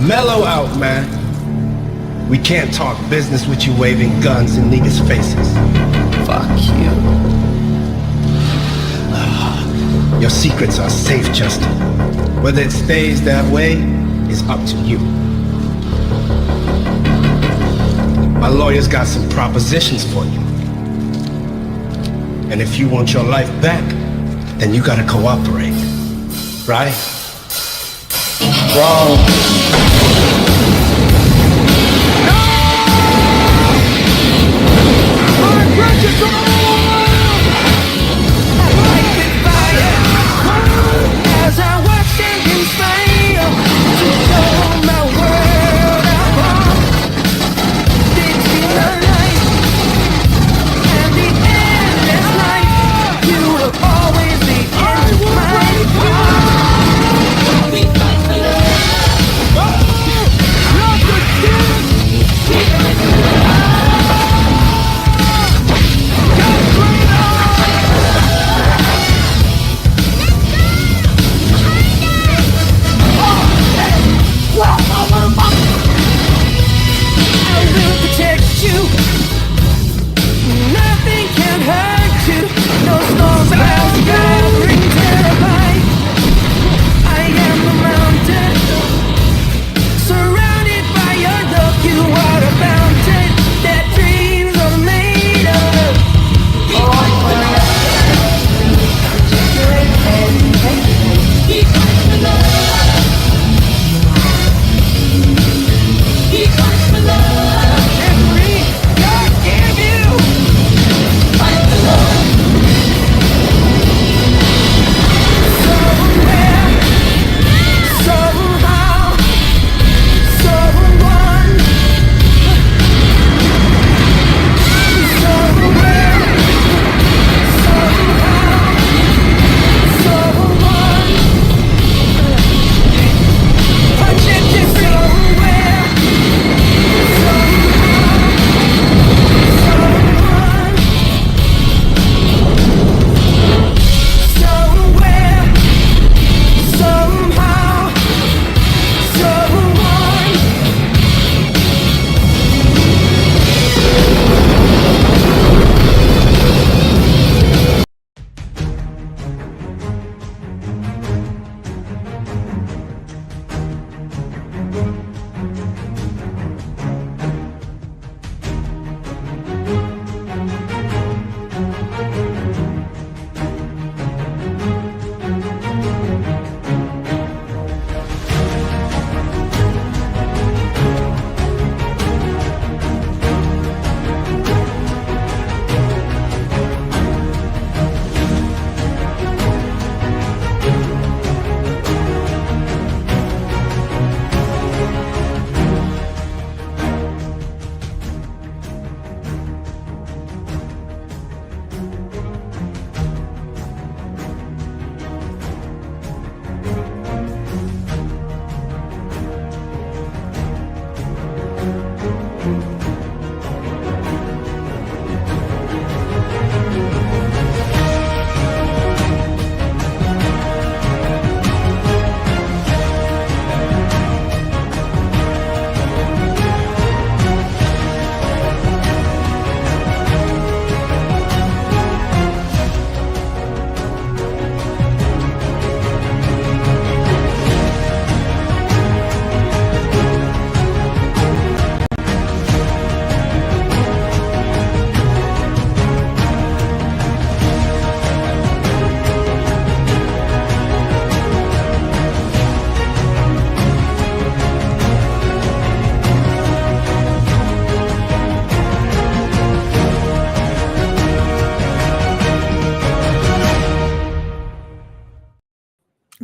Mellow out, man. We can't talk business with you waving guns in niggas' faces. Fuck you. Your secrets are safe, Justin. Whether it stays that way is up to you. My lawyer's got some propositions for you. And if you want your life back, then you gotta cooperate. Right? Wrong.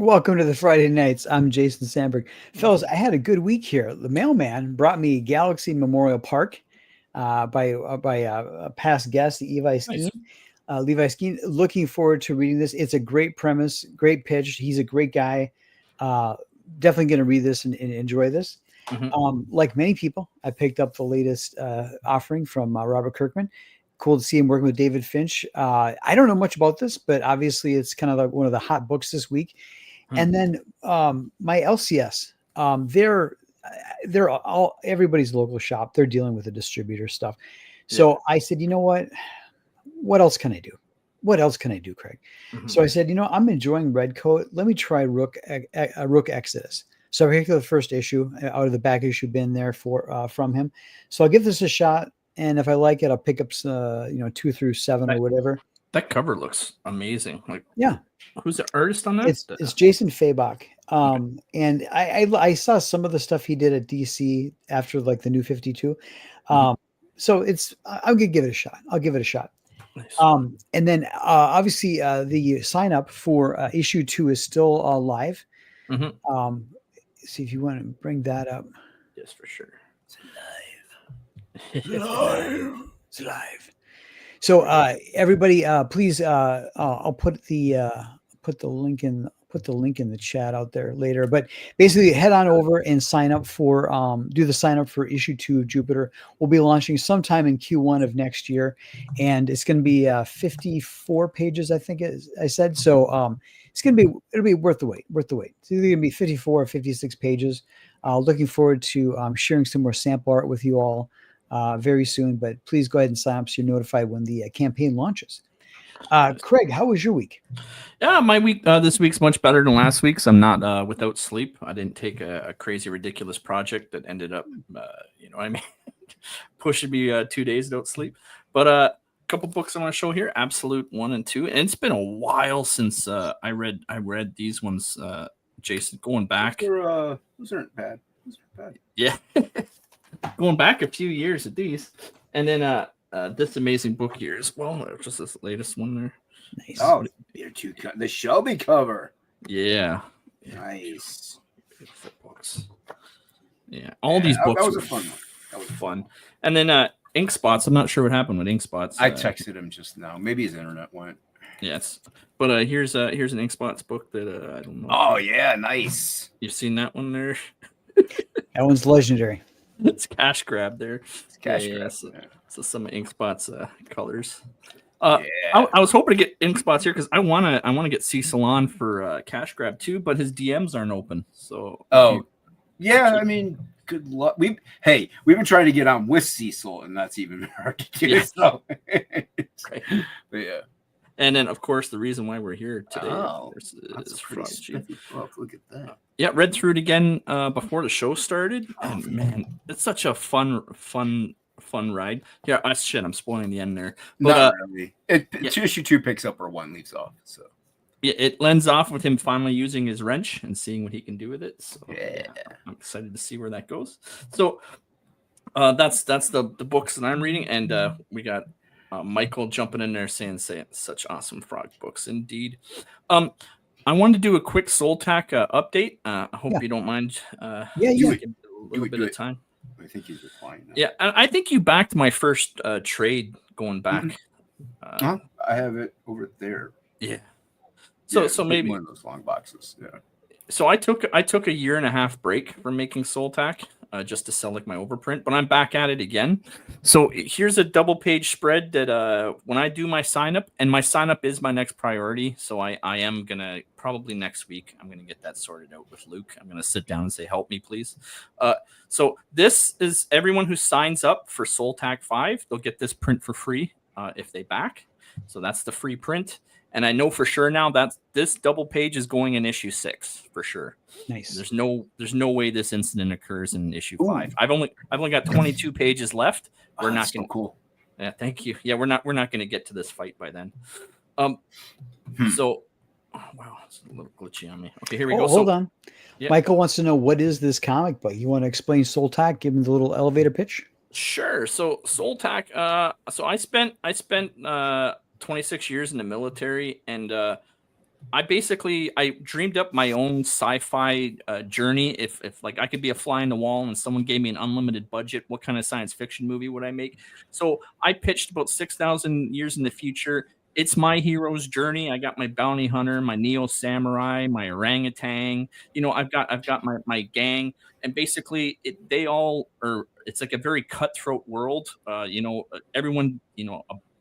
Welcome to the Friday Nights. I'm Jason Sandberg. Fellas, I had a good week here. The mailman brought me Galaxy Memorial Park by a past guest, Levi Skeen. Nice. Levi Skeen. Looking forward to reading this. It's a great premise, great pitch. He's a great guy. Definitely going to read this and enjoy this. Like many people, I picked up the latest offering from Robert Kirkman. Cool to see him working with David Finch. I don't know much about this, but obviously it's kind of like one of the hot books this week. And then my LCS, they're all everybody's local shop. They're dealing with the distributor stuff. So I said, you know what else can I do? What else can I do, Craig? So I said, I'm enjoying Redcoat. Let me try Rook Exodus. So I picked up the first issue out of the back issue bin there from him. So I'll give this a shot, and if I like it, I'll pick up 2 through 7 or whatever. That cover looks amazing. Like, yeah, who's the artist on that? It's Jason Fabok. And I saw some of the stuff he did at DC after like the New 52. So I'm gonna give it a shot. I'll give it a shot. Nice. And then obviously the sign up for issue 2 is still live. See if you want to bring that up. Yes, for sure. It's live. It's live. So everybody, please, I'll put the link in the chat out there later. But basically, head on over and sign up for do the sign up for issue 2 of Jupiter. We'll be launching sometime in Q1 of next year, and it's going to be 54 pages, I think I said. So it'll be worth the wait. It's either going to be 54 or 56 pages. Looking forward to sharing some more sample art with you all very soon. But please go ahead and sign up so you're notified when the campaign launches. Craig, how was your week? Yeah, my week this week's much better than last week's. I'm not without sleep. I didn't take a crazy, ridiculous project that ended up, pushing me 2 days without sleep. But a couple books I want to show here: Absolute 1 and 2. And it's been a while since I read these ones. Jason, going back. Those aren't bad. Yeah, going back a few years at these, and then this amazing book here as well. Just this latest one there. Nice. Oh, the Shelby cover. Yeah. Nice. Beautiful books. Yeah, all these books. That was a fun one. That was fun. And then Ink Spots. I'm not sure what happened with Ink Spots. I texted him just now. Maybe his internet went. Yes, but here's an Ink Spots book that I don't know. Oh yeah, nice. You've seen that one there? That one's legendary. It's cash grab there. It's cash grab. So some Ink Spots colors. I was hoping to get Ink Spots here because I wanna get Cecil on for cash grab too, but his DMs aren't open. So I mean, good luck. We've been trying to get on with Cecil, and that's even hard to do. Yeah. So. Right. But yeah. And then, of course, the reason why we're here today That's pretty spiffy book. Look at that. Yeah, read through it again before the show started. And man, it's such a fun ride. Yeah, I'm spoiling the end there. But, not really. Issue 2 picks up where 1 leaves off. So yeah, it lends off with him finally using his wrench and seeing what he can do with it. So yeah, I'm excited to see where that goes. So that's the books that I'm reading, and we got Michael jumping in there saying such awesome frog books indeed. I wanted to do a quick Soultac update. I hope you don't mind. Yeah. Give a little bit of time. I think he's replying now. Yeah, I think you backed my first trade going back. I have it over there. Yeah. So maybe one of those long boxes. Yeah. So I took a 1.5 year break from making Soultac just to sell like my overprint, but I'm back at it again. So here's a double page spread that when I do my sign up, and my sign up is my next priority. So I am gonna probably next week I'm gonna get that sorted out with Luke. I'm gonna sit down and say, help me, please. So this is everyone who signs up for Soultac 5. They'll get this print for free if they back. So that's the free print. And I know for sure now that this double page is going in issue 6 for sure. Nice. There's no way this incident occurs in issue 5. I've only got 22 pages left. We're not going to cool. Yeah, thank you. Yeah, we're not going to get to this fight by then. So wow, it's a little glitchy on me. Okay, here we go. Hold on. Yeah. Michael wants to know, what is this comic book? You want to explain Soultac? Give him the little elevator pitch. Sure. So Soultac. So I spent 26 years in the military, and I dreamed up my own sci-fi journey. If like I could be a fly on the wall and someone gave me an unlimited budget, what kind of science fiction movie would I make? So I pitched about 6,000 years in the future. It's my hero's journey. I got my bounty hunter, my neo samurai, my orangutan. I've got my gang, and basically it's like a very cutthroat world. Everyone,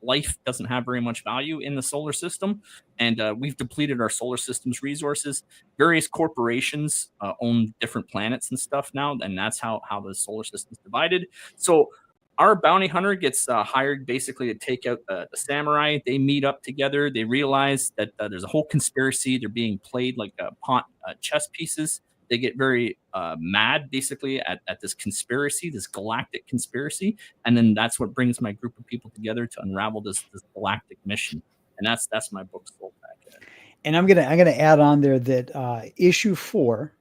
life doesn't have very much value in the solar system, and we've depleted our solar system's resources. Various corporations own different planets and stuff now, and that's how the solar system is divided. So our bounty hunter gets hired basically to take out the samurai. They meet up together. They realize that there's a whole conspiracy. They're being played like pawn chess pieces. They get very mad basically at this conspiracy, this galactic conspiracy. And then that's what brings my group of people together to unravel this galactic mission. And that's my book, Soul Pack. And I'm gonna add on there that issue 4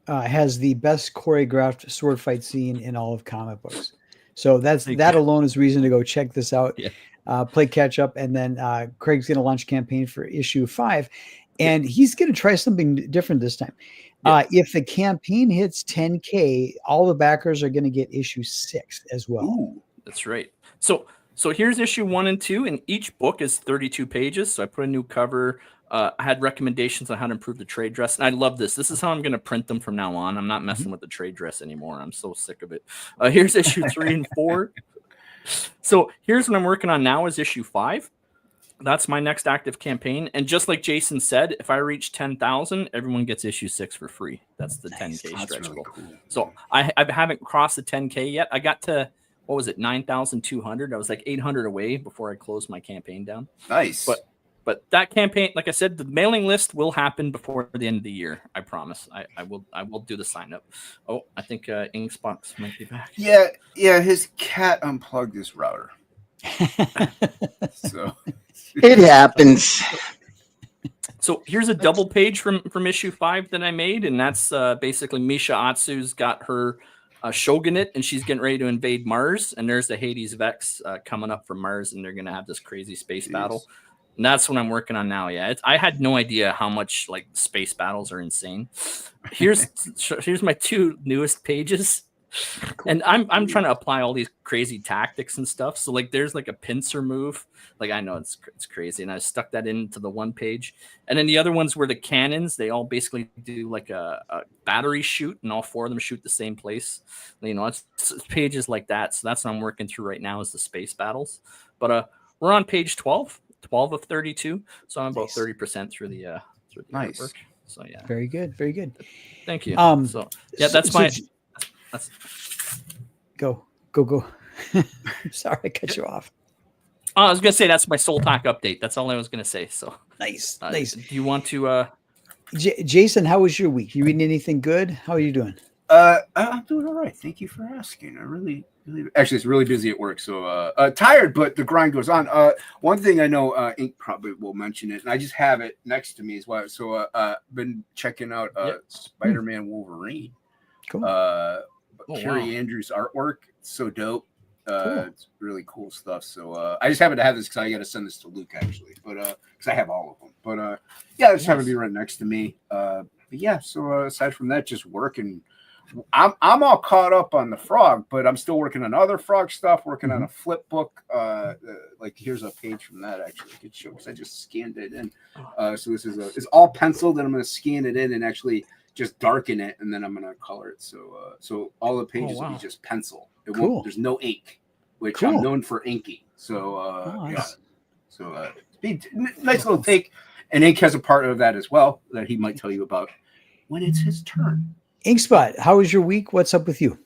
has the best choreographed sword fight scene in all of comic books. So that alone is reason to go check this out. Yeah. Play catch up, and then Craig's going to launch a campaign for issue 5, and he's going to try something different this time. Yeah. If the campaign hits 10K, all the backers are going to get issue 6 as well. Ooh, that's right. So here's issue 1 and 2, and each book is 32 pages. So I put a new cover. I had recommendations on how to improve the trade dress, and I love this. This is how I'm going to print them from now on. I'm not messing with the trade dress anymore. I'm so sick of it. Here's issue 3 and 4. So here's what I'm working on now is issue 5. That's my next active campaign. And just like Jason said, if I reach 10,000, everyone gets issue 6 for free. That's the 10K stretch goal. Cool. So I haven't crossed the 10K yet. I got to, what was it, 9,200. I was like 800 away before I closed my campaign down. Nice. But that campaign, like I said, the mailing list will happen before the end of the year. I promise. I will do the sign up. Oh, I think Inkspot might be back. Yeah. His cat unplugged his router. So it happens. So here's a double page from issue 5 that I made, and that's basically Misha Atsu's got her shogunate, and she's getting ready to invade Mars. And there's the Hades Vex coming up from Mars, and they're gonna have this crazy space battle. And that's what I'm working on now. Yeah, I had no idea how much like space battles are insane. Here's my 2 newest pages, and I'm trying to apply all these crazy tactics and stuff. So like, there's like a pincer move. Like I know it's crazy, and I stuck that into the 1 page. And then the other ones were the cannons. They all basically do like a battery shoot, and all 4 of them shoot the same place. You know, it's pages like that. So that's what I'm working through right now is the space battles. But we're on page 12 of 32, so I'm about 30% through the nice artwork. So yeah, very good. Thank you. So yeah, that's go. Sorry, I cut you off. I was gonna say that's my Soul Pack update. That's all I was gonna say. So nice. Do you want to? Jason, how was your week? You reading anything good? How are you doing? I'm doing all right. Thank you for asking. I really actually, it's really busy at work, so tired, but the grind goes on. One thing I know, Ink probably will mention it, and I just have it next to me as well. So been checking out Spider-Man Wolverine. Cool. Carrie Andrews' artwork, so dope. It's really cool stuff. So I just happen to have this because I got to send this to Luke actually, but because I have all of them. But yeah, I just happen to be right next to me. But yeah, so aside from that, just working. I'm all caught up on the Frog, but I'm still working on other Frog stuff. Working on a flip book. Like here's a page from that actually. It shows. I just scanned it in. So this is it's all penciled, and I'm going to scan it in and actually just darken it, and then I'm going to color it. So all the pages will be just pencil. It won't. There's no ink, which I'm known for inking. So yeah. So nice little take. And Ink has a part of that as well that he might tell you about when it's his turn. Inkspot, how was your week? What's up with you?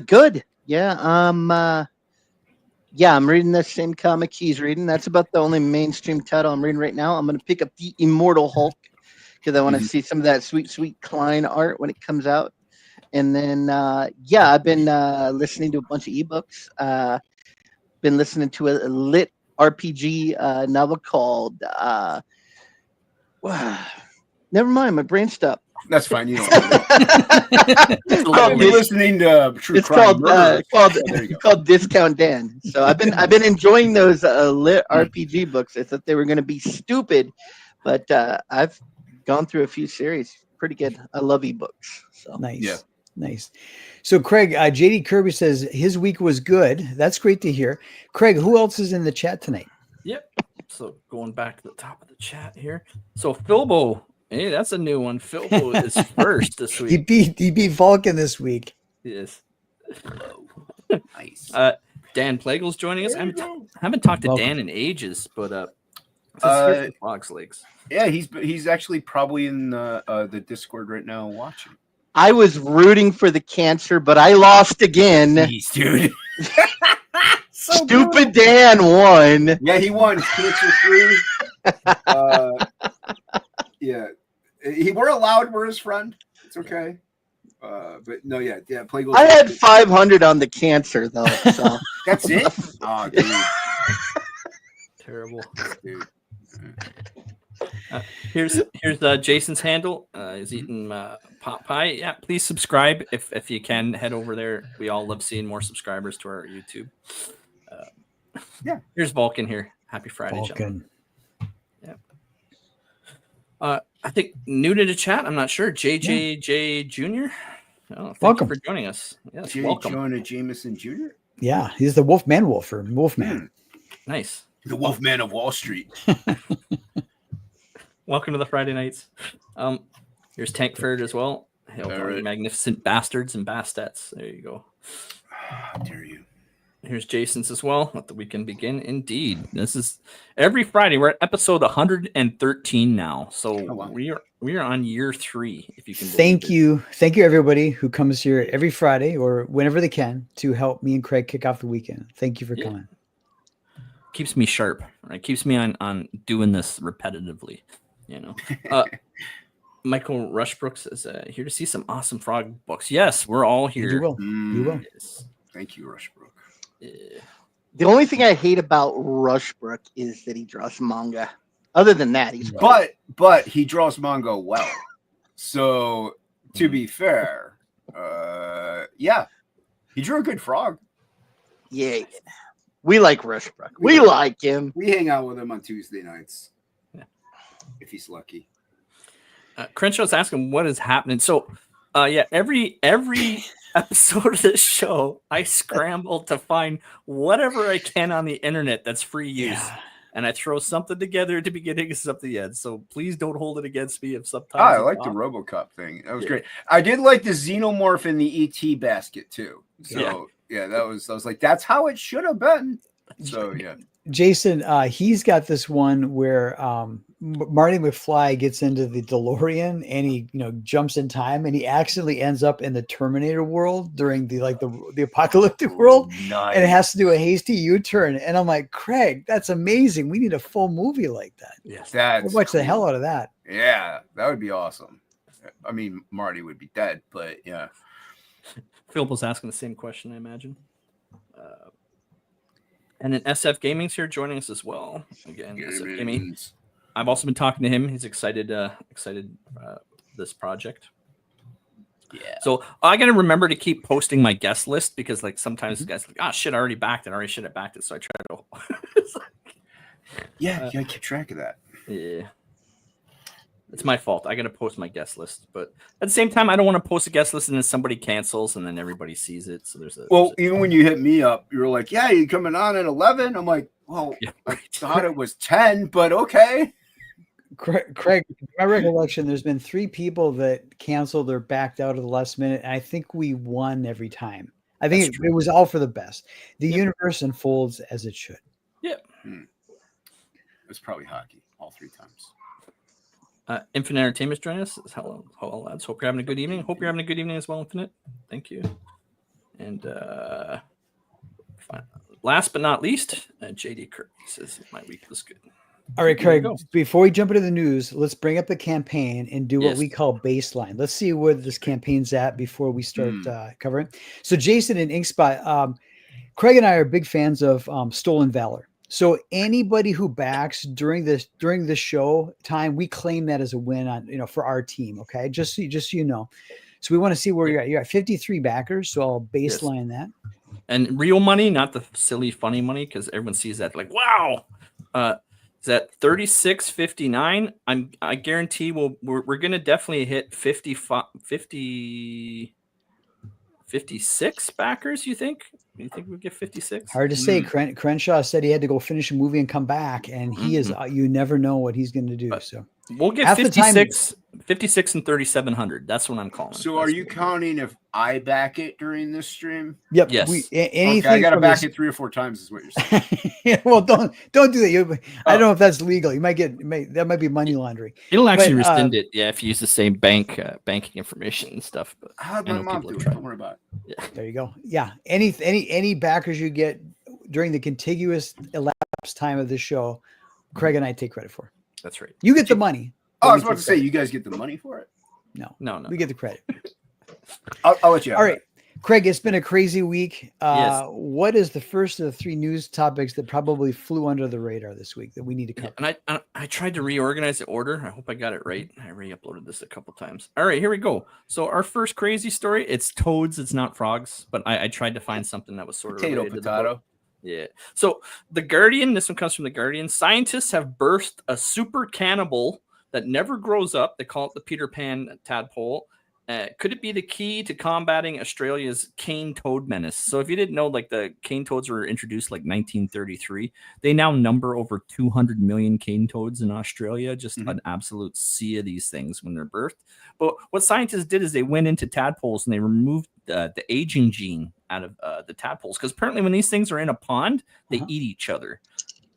Good. Yeah. I'm reading the same comic he's reading. That's about the only mainstream title I'm reading right now. I'm going to pick up the Immortal Hulk because I want to see some of that sweet Klein art when it comes out. And then, I've been listening to a bunch of ebooks. Been listening to a lit RPG novel called never mind, my brain stopped. That's fine. You don't be listening to true crime. It's called Discount Dan. So I've been enjoying those lit RPG books. I thought they were going to be stupid, but I've gone through a few series. Pretty good. I love ebooks. So nice. Yeah. Nice. So Craig, JD Kirby says his week was good. That's great to hear. Craig, who else is in the chat tonight? Yep. So going back to the top of the chat here. So Philbo, hey, that's a new one. Philbo is first this week. He beat Vulcan this week. Yes. Nice. Dan Plagle's joining us. I haven't talked to Dan in ages, but here's the Frog's Legs. Yeah, he's actually probably in the Discord right now watching. I was rooting for the Cancer, but I lost again. Jeez, dude. Stupid Dan won. Yeah, he won. Cancer 3. Yeah. We're allowed. We're his friend. It's okay. But no, yeah, Plague. I had 500 on the Cancer though. So. That's it. Oh, dude. Terrible, dude. Here's Jason's handle. He's eating pot pie. Yeah, please subscribe if you can. Head over there. We all love seeing more subscribers to our YouTube. Yeah. Here's Vulcan here. Happy Friday, Vulcan. Gentlemen. Yeah. I think new to the chat. I'm not sure. JJJ Jr. Oh, welcome for joining us. Yes, J. welcome. Jonah Jameson Jr. Yeah, he's the Wolfman Wolfman. Nice. The Wolfman of Wall Street. Welcome to the Friday nights. Here's Tank Ferd as well. Hail to the magnificent bastards and bastettes. There you go. How dare you? Here's Jason's as well. Let the weekend begin. Indeed. This is every Friday. We're at episode 113 now. So we are on year 3, if you can believe it. Thank you everybody who comes here every Friday or whenever they can to help me and Craig kick off the weekend. Thank you for coming. Keeps me sharp, right? Keeps me on doing this repetitively, you know. Michael Rushbrook says here to see some awesome frog books. Yes, we're all here. You will. You will. Yes. Thank you, Rushbrook. Yeah. The only thing I hate about Rushbrook is that he draws manga. Other than that, he's but he draws manga well. So to be fair, yeah, he drew a good frog. Yeah, we like Rushbrook. We like him. We hang out with him on Tuesday nights, if he's lucky. Crenshaw's asking what is happening. So, every episode of this show, I scramble to find whatever I can on the internet that's free use. Yeah. And I throw something together at the beginning and something at the end. So please don't hold it against me if sometimes. I like the RoboCop thing. That was great. I did like the Xenomorph in the ET basket too. So I was like, that's how it should have been. So yeah. Jason, he's got this one where Marty McFly gets into the DeLorean and he, jumps in time and he accidentally ends up in the Terminator world during the apocalyptic world. Nice. And it has to do a hasty U-turn. And I'm like, Craig, that's amazing. We need a full movie like that. Yes, we'll watch the hell out of that. Yeah, that would be awesome. I mean, Marty would be dead, but yeah. Phil was asking the same question, I imagine. And then SF Gaming's here joining us as well. Again, SF Gaming. I've also been talking to him. He's excited this project. Yeah. So I got to remember to keep posting my guest list because sometimes the guys are like, shit, I already backed it. I already should have backed it. So I try to. You gotta keep track of that. Yeah. It's my fault. I got to post my guest list, but at the same time, I don't want to post a guest list and then somebody cancels and then everybody sees it. So even when you hit me up, you were like, "Yeah, you coming on at 11?" I'm like, "Well, I thought it was 10, but okay." Craig, my recollection, there's been 3 people that canceled or backed out of the last minute, and I think we won every time. I think it was all for the best. The universe unfolds as it should. Yeah, it was probably hockey all 3 times. Infinite Entertainment's joining us. Hello, lads. Hope you're having a good evening. Hope you're having a good evening as well, Infinite. Thank you. And last but not least, JD Kirk says my week was good. All right, Craig, before we jump into the news, let's bring up the campaign and do what we call baseline. Let's see where this campaign's at before we start covering. So Jason and Inkspot, Craig and I are big fans of Stolen Valor. So anybody who backs during the show time, we claim that as a win on for our team. Okay, just so you know. So we want to see where you're at. You're at 53 backers, so I'll baseline that. And real money, not the silly funny money, because everyone sees that like, wow. Is that 36.59? I guarantee we're gonna definitely hit 56 backers. You think we'll get 56? Hard to say. Crenshaw said he had to go finish a movie and come back, and he is. You never know what he's going to do. We'll get Half the time- 56 and 3,700. That's what I'm calling. So are you counting if I back it during this stream? Yep. Yes. Anything Okay, I got to from back this- it 3 or 4 times is what you're saying. Yeah, well, don't do that. I don't know if that's legal. You might that might be money laundering. It'll actually But, rescind it. Yeah, if you use the same banking information and stuff. But How'd I my know mom people do have it? tried. Don't worry about it. There you go. Yeah. Any backers you get during the contiguous elapsed time of the show, Craig and I take credit for. That's right. You get the money. Oh, but I we was about take to say, credit. you guys get the money for it? No. We get the credit. I'll let you have All right. Craig, it's been a crazy week. Yes. What is the first of the 3 news topics that probably flew under the radar this week that we need to cover? And I tried to reorganize the order. I hope I got it right. I re-uploaded this a couple times. All right, here we go. So our first crazy story, it's toads, it's not frogs, but I tried to find something that was sort of Potato, related to the book. potato. Yeah. So the Guardian, this one comes from the Guardian. Scientists have birthed a super cannibal that never grows up. They call it the Peter Pan tadpole. Could it be the key to combating Australia's cane toad menace? So if you didn't know, like the cane toads were introduced like 1933, they now number over 200 million cane toads in Australia. Just an absolute sea of these things when they're birthed. But what scientists did is they went into tadpoles and they removed the aging gene out of the tadpoles, because apparently when these things are in a pond, they eat each other.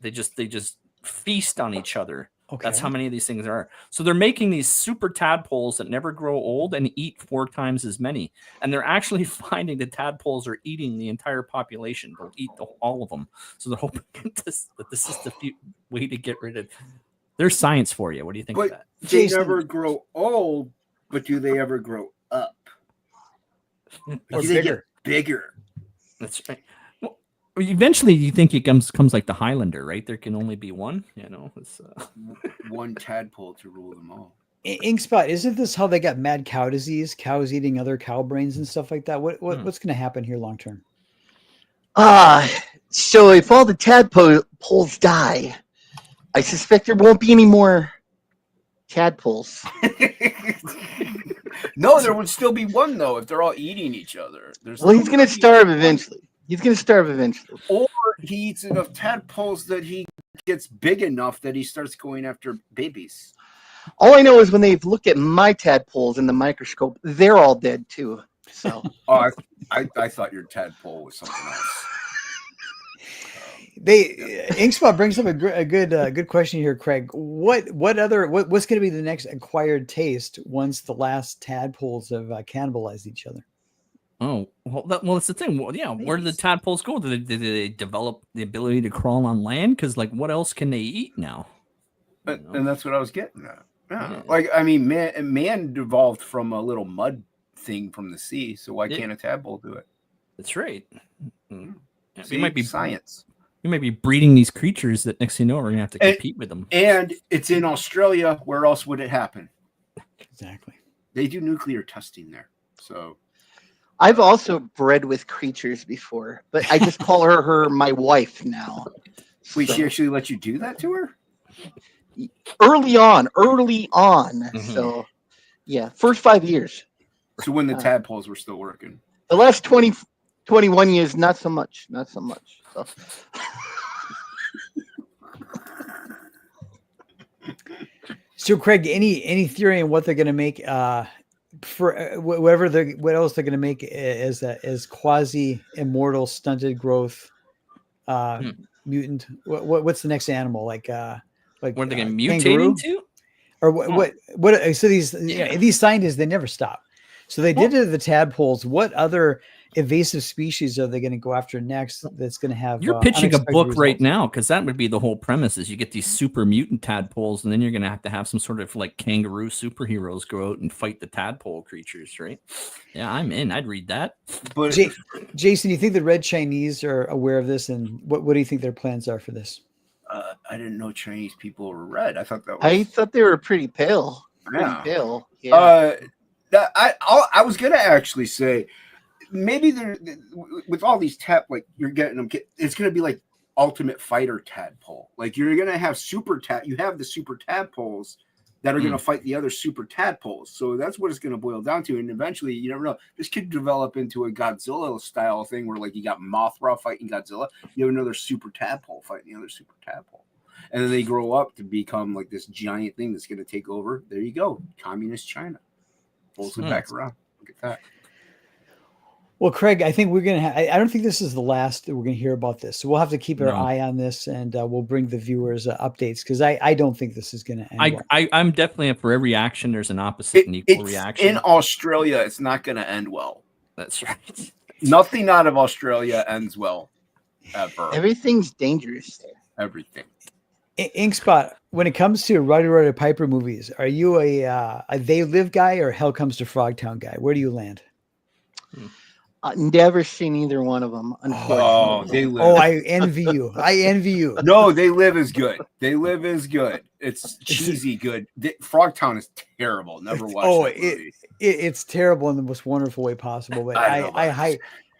They just feast on each other. Okay. That's how many of these things there are. So they're making these super tadpoles that never grow old and eat 4 times as many. And they're actually finding the tadpoles are eating the entire population. They'll eat all of them. So they're hoping that this is the way to get rid of. There's science for you. What do you think of that? They Jason. never grow old, but do they ever grow up? Or Do they get bigger. bigger? That's right. Well, eventually, you think it comes like the Highlander, right? There can only be one. It's, One tadpole to rule them all. Inkspot, isn't this how they got mad cow disease? Cows eating other cow brains and stuff like that. What's going to happen here long term? So if all the tadpoles die, I suspect there won't be any more tadpoles. No, there would still be one though if they're all eating each other. Well, he's going to starve eventually. Or he eats enough tadpoles that he gets big enough that he starts going after babies. All I know is when they've looked at my tadpoles in the microscope, they're all dead too. So Oh, I thought your tadpole was something else. Inkspot brings up a good question here, Craig. What's going to be the next acquired taste once the last tadpoles have cannibalized each other? Oh, well, that's the thing. Well, yeah, where did the tadpoles go? Did they develop the ability to crawl on land? Because, like, what else can they eat now? And that's what I was getting at. Yeah. Like, I mean, man evolved from a little mud thing from the sea, so why can't a tadpole do it? That's right. See, We might be science. We might be breeding these creatures that next thing you know, we're going to have to compete with them. And it's in Australia. Where else would it happen? Exactly. They do nuclear testing there. So I've also bred with creatures before, but I just call her my wife now. wait, she actually let you do that to her? Early on. So yeah, first 5 years. So when the tadpoles were still working. The last 20, 21 years, not so much. So. So, Craig, any theory on what they're going to make for what else they're going to make as quasi immortal stunted growth mutant? What's the next animal? Like what are they going to mutate kangaroo? into? Or what? So these scientists, they never stop. So they did it to the tadpoles. What other invasive species are they going to go after next? That's going to have. You're pitching a unexpected book results? right now, because that would be the whole premise: is you get these super mutant tadpoles, and then you're going to have some sort of like kangaroo superheroes go out and fight the tadpole creatures, right? Yeah, I'm in. I'd read that. But Jason, you think the Red Chinese are aware of this, and what do you think their plans are for this? I didn't know Chinese people were red. I thought that was. I thought they were pretty pale. Yeah. Yeah. I was gonna actually say maybe with all these like you're getting them. It's gonna be like Ultimate Fighter tadpole. Like you're gonna have you have the super tadpoles that are gonna fight the other super tadpoles. So that's what it's gonna boil down to. And eventually, you never know. This could develop into a Godzilla style thing where like you got Mothra fighting Godzilla, you have another super tadpole fighting the other super tadpole. and then they grow up to become like this giant thing that's going to take over. There you go, communist China. Pulls it back around. Look at that. Well, Craig, I think we're going to I don't think this is the last that we're going to hear about this. So we'll have to keep our eye on this, and we'll bring the viewers updates, because I don't think this is going to end well. I'm definitely up for every action. There's an opposite and equal reaction. In Australia, it's not going to end well. That's right. Nothing out of Australia ends well, ever. Everything's dangerous there. Everything. Inkspot, when it comes to Roddy Piper movies, are you a They Live guy or Hell Comes to Frogtown guy? Where do you land? Never seen either one of them, unfortunately. Oh, They Live. Oh, I envy you. I envy you. No, They Live is good. They Live is good. It's cheesy good. Frogtown is terrible. Never watched that movie. It's terrible in the most wonderful way possible. But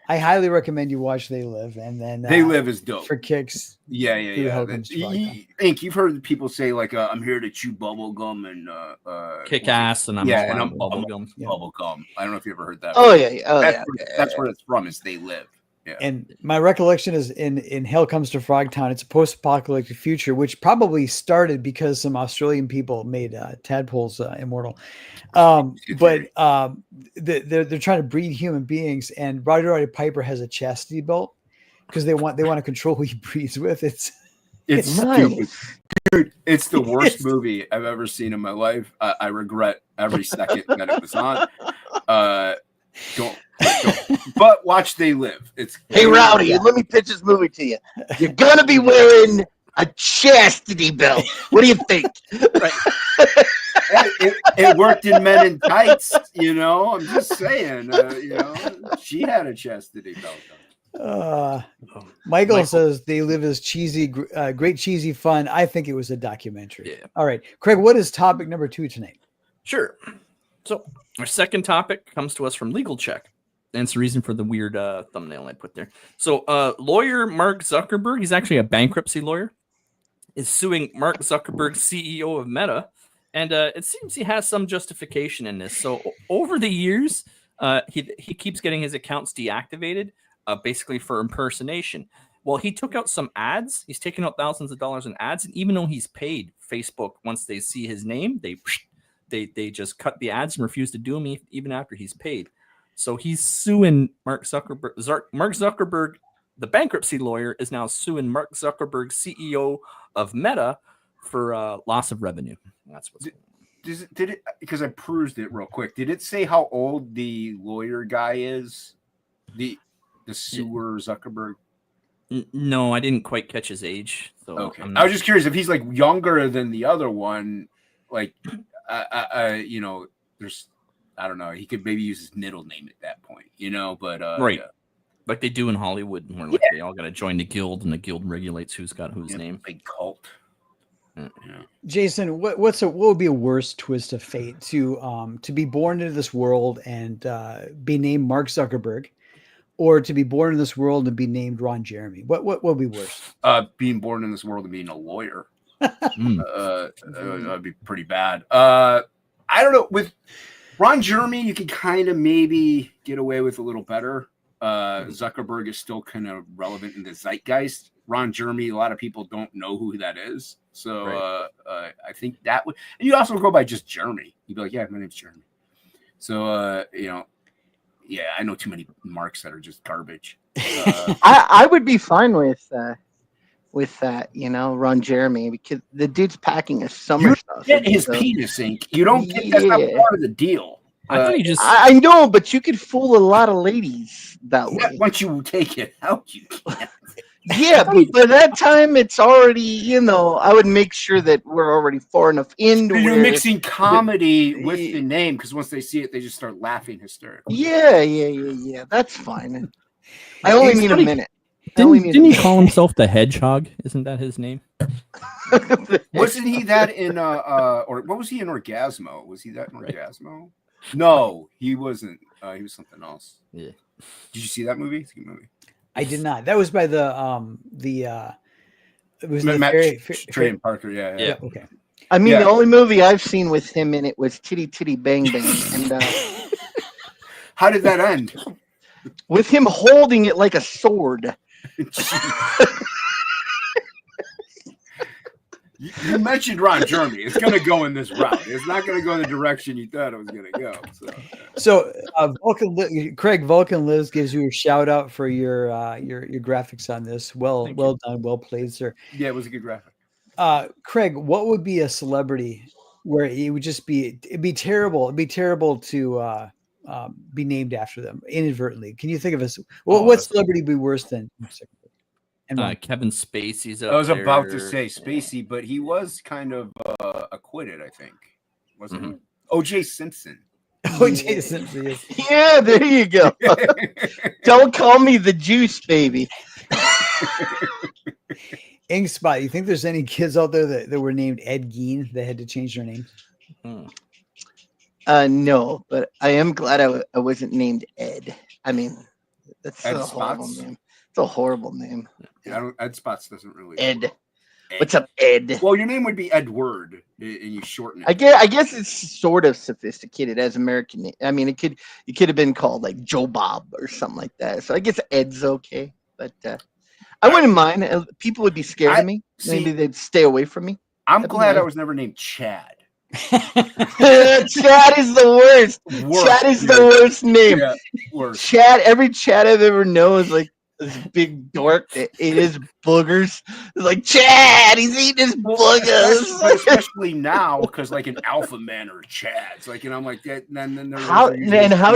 I highly recommend you watch They Live, and then They Live is dope for kicks. Yeah. Ink, you've heard people say like, "I'm here to chew bubble gum and kick ass," and I'm bubble gum. I don't know if you ever heard that. Oh yeah, that's where it's from. Is They Live. Yeah. And my recollection is in Hell Comes to Frogtown, it's a post-apocalyptic future, which probably started because some Australian people made tadpoles immortal. But they're trying to breed human beings, and Roddy Piper has a chastity belt because they want to control who he breeds with. It's stupid. Dude, it's the worst movie I've ever seen in my life. I regret every second that it was on. Don't. But watch They Live. Hey, Rowdy, let me pitch this movie to you. You're gonna be wearing a chastity belt. What do you think? Right. It worked in Men in Tights. I'm just saying. She had a chastity belt. Michael says They Live is cheesy, great cheesy fun. I think it was a documentary. Yeah. All right, Craig, what is topic number 2 tonight? Sure. So our second topic comes to us from Legal Check. And it's the reason for the weird thumbnail I put there. So lawyer Mark Zuckerberg, he's actually a bankruptcy lawyer, is suing Mark Zuckerberg, CEO of Meta. And it seems he has some justification in this. So over the years, he keeps getting his accounts deactivated, basically for impersonation. Well, he took out some ads. He's taken out thousands of dollars in ads. And even though he's paid, Facebook, once they see his name, they just cut the ads and refuse to do them even after he's paid. So he's suing Mark Zuckerberg. Mark Zuckerberg, the bankruptcy lawyer, is now suing Mark Zuckerberg, CEO of Meta, for loss of revenue. That's what's did it? Because I perused it real quick. Did it say how old the lawyer guy is? The suer Zuckerberg. No, I didn't quite catch his age. So okay, I was just curious if he's like younger than the other one. Like, there's. I don't know. He could maybe use his middle name at that point, but right. Yeah. Like they do in Hollywood, where they all got to join the guild, and the guild regulates who's got whose name. Big cult. Yeah. Jason, what would be a worse twist of fate to be born into this world and be named Mark Zuckerberg, or to be born in this world and be named Ron Jeremy? What would be worse? Being born in this world and being a lawyer. That'd be pretty bad. I don't know. With Ron Jeremy, you can kind of maybe get away with a little better. Zuckerberg is still kind of relevant in the zeitgeist. Ron Jeremy, a lot of people don't know who that is. So right. I think that would, and you also go by just Jeremy. You'd be like, yeah, my name's Jeremy. So, yeah, I know too many Marks that are just garbage. I would be fine with that, Ron Jeremy, because the dude's packing a summer stuff. Get his penis ink. You don't get that's not part of the deal. I thought he just. I know, but you could fool a lot of ladies that way. Once you take it out, you can. Yeah, but by that time it's already, I would make sure that we're already far enough into. You're mixing comedy with the name, because once they see it, they just start laughing hysterically. Yeah. That's fine. I only need a minute. Didn't he call himself the Hedgehog? Isn't that his name? Wasn't he that in or what was he in Orgasmo? Was he that in Orgasmo? No, he wasn't. He was something else. Yeah. Did you see that movie? It's a good movie. I did not. That was by it was Trey Parker. Yeah. Okay. I mean, the only movie I've seen with him in it was Titty Titty Bang Bang, and how did that end? With him holding it like a sword. You mentioned Ron Jeremy. It's going to go in this route. It's not going to go in the direction you thought it was going to go. So Craig Vulcan Lives gives you a shout out for your graphics on this. Well done, well played, sir. Yeah, it was a good graphic. Craig, what would be a celebrity where it would just it'd be terrible? It'd be terrible to be named after them inadvertently. Can you think of what celebrity would be worse than? Kevin Spacey's up I was there. about to say Spacey, but he was kind of acquitted, I think. Wasn't he? O.J. Simpson. O.J. Simpson, yes. Yeah, there you go. Don't call me the juice, baby. Inkspot, you think there's any kids out there that were named Ed Gein that had to change their name? No, but I am glad I wasn't named Ed. I mean, that's Ed a horrible Spots? name. It's a horrible name. Yeah, Ed Spots doesn't really. Ed. What's up, Ed? Well, your name would be Edward, and you shorten it. I guess it's sort of sophisticated as American name. I mean, it could have been called like Joe Bob or something like that. So I guess Ed's okay, but I wouldn't mind. People would be scared of me. Maybe they'd stay away from me. I'm glad I was never named Chad. Chad is the worst. Chad is the worst name. Yeah, worst. Chad. Every Chad I've ever known is like this big dork that ate his boogers. It's like, Chad, he's eating his boogers. But especially now, because like an alpha man or Chad's, like, and I'm like that. And then how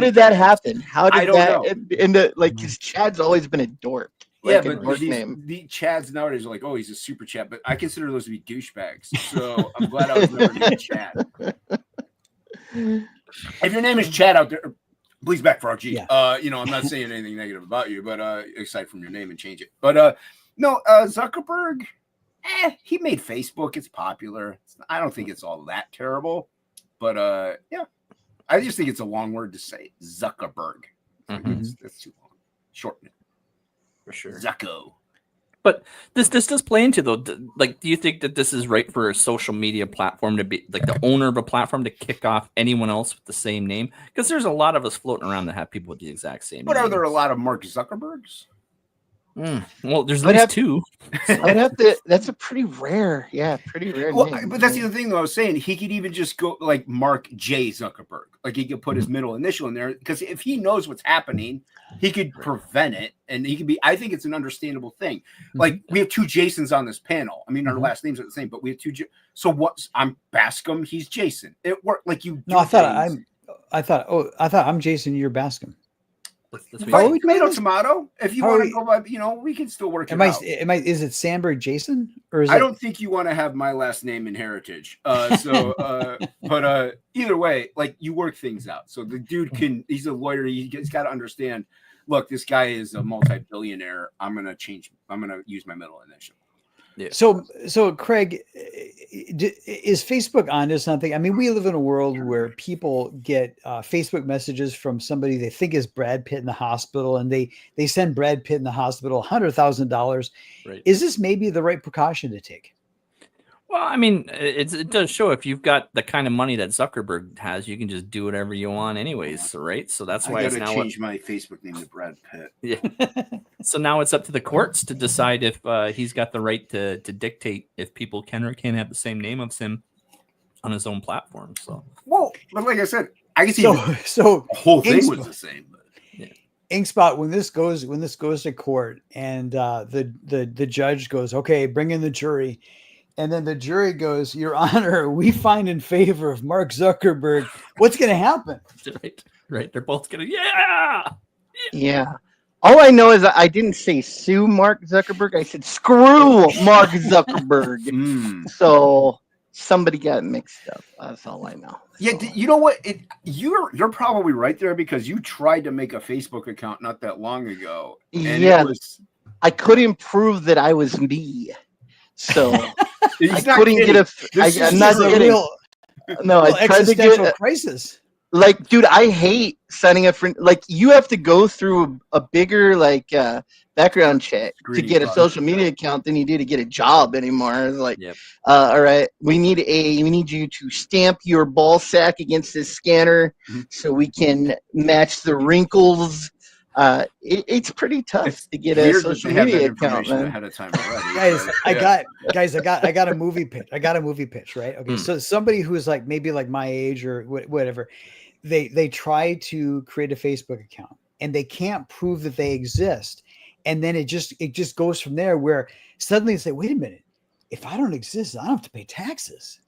did that happen? How did that end up? Like, because Chad's always been a dork. Yeah, like but the Chads nowadays are like, oh, he's a super Chad, but I consider those to be douchebags. So I'm glad I was never named Chad. If your name is Chad out there, please back for RG. Yeah. I'm not saying anything negative about you, but aside from your name and change it. But no, Zuckerberg, he made Facebook. It's popular. I don't think it's all that terrible, but yeah, I just think it's a long word to say. Zuckerberg. That's too long. Shorten it. For sure. Zucko. But this does play into though. Like, do you think that this is right for a social media platform to be like the owner of a platform to kick off anyone else with the same name? Because there's a lot of us floating around that have people with the exact same. But names. are there a lot of Mark Zuckerbergs? Well, there's at least two. I'd have to. That's a pretty rare name. But that's the other thing, though. I was saying he could even just go like Mark J. Zuckerberg. Like he could put his middle initial in there because if he knows what's happening, he could prevent it, and he could be. I think it's an understandable thing. Like we have two Jasons on this panel. I mean, our last names are the same, but we have two. So what? I'm Bascom. He's Jason. It worked like you. No, I thought I'm Jason. You're Bascom. Tomato. If you want to go by, we can still work it out. Is it Sandberg Jason? Or is I don't think you want to have my last name in heritage. But either way, like you work things out. So the dude he's a lawyer. He's got to understand, look, this guy is a multi-billionaire. I'm going to use my middle initial. Yeah. So Craig, is Facebook onto something? I mean, we live in a world where people get Facebook messages from somebody they think is Brad Pitt in the hospital, and they send Brad Pitt in the hospital $100,000. Right. Is this maybe the right precaution to take? Well, I mean, it does show if you've got the kind of money that Zuckerberg has, you can just do whatever you want anyways, right? So that's why I gotta change my Facebook name to Brad Pitt. Yeah. So now it's up to the courts to decide if he's got the right to dictate if people can or can't have the same name of him on his own platform. So, well, but like I said, I can see so the whole thing was the same. But yeah. Inkspot, when this goes to court and the judge goes, okay, bring in the jury. And then the jury goes, Your Honor, we find in favor of Mark Zuckerberg. What's going to happen? Right. They're both going to, Yeah. All I know is I didn't say sue Mark Zuckerberg. I said screw Mark Zuckerberg. So somebody got mixed up. That's all I know. Yeah, you know what? You're probably right there because you tried to make a Facebook account not that long ago. And I couldn't prove that I was me. So I couldn't kidding. I'm not kidding. No, I tried to get a crisis. Like, dude, I hate signing up for you have to go through a bigger background check to get a social media account than you do to get a job anymore. It's like, all right, we need you to stamp your ball sack against this scanner so we can match the wrinkles It's pretty tough It's to get a weird that social they have media that account, information man. ahead of time already. Guys, but, I got a movie pitch. I got a movie pitch, right? Okay, so somebody who's like maybe like my age or whatever, they try to create a Facebook account and they can't prove that they exist, and then it just goes from there. Where suddenly it's like, wait a minute, if I don't exist, I don't have to pay taxes.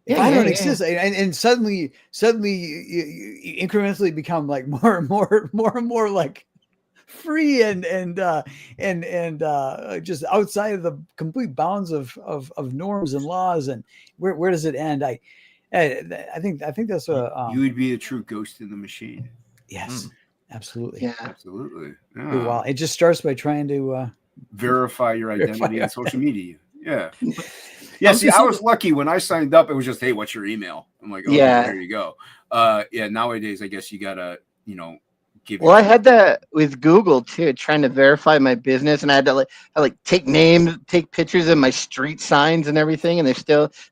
If I don't exist, and suddenly you incrementally become like more and more like free and just outside of the complete bounds of norms and laws. And where does it end? I think that's a you would be a true ghost in the machine. yes, absolutely, Yeah, Absolutely. Well, it just starts by trying to Verify your identity Verify. on social media. Yeah. Yeah, see, I was lucky when I signed up. It was just, hey, what's your email? I'm like, oh, Yeah. there you go. Yeah, nowadays, I guess you gotta, give. well, I had that with Google too, trying to verify my business, and I had to take names, take pictures of my street signs and everything, and it's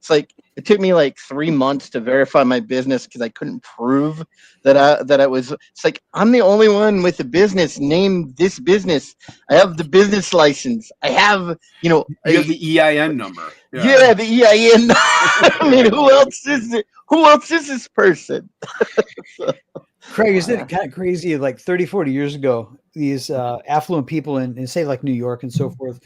like it took me like 3 months to verify my business because I couldn't prove that I was. It's like I'm the only one with a business named this business. I have the business license. I have You have the EIN number. yeah, the EIN. I mean, who else is it? Who else is this person? Craig, isn't it kind of crazy? Like 30, 40 years ago, these affluent people in say like New York and so forth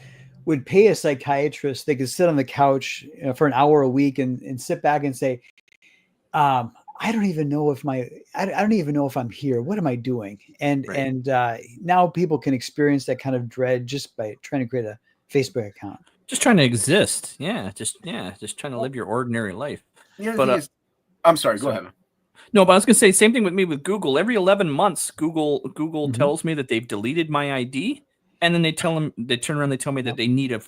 would pay a psychiatrist. They could sit on the couch for an hour a week and sit back and say, I don't even know if I don't even know if I'm here. What am I doing? And now people can experience that kind of dread just by trying to create a Facebook account. Just trying to exist. Just trying to live your ordinary life. The other thing is, I'm sorry, go ahead. No, but I was going to say same thing with me with Google. Every 11 months, Google tells me that they've deleted my ID, and then they turn around, they tell me that they need a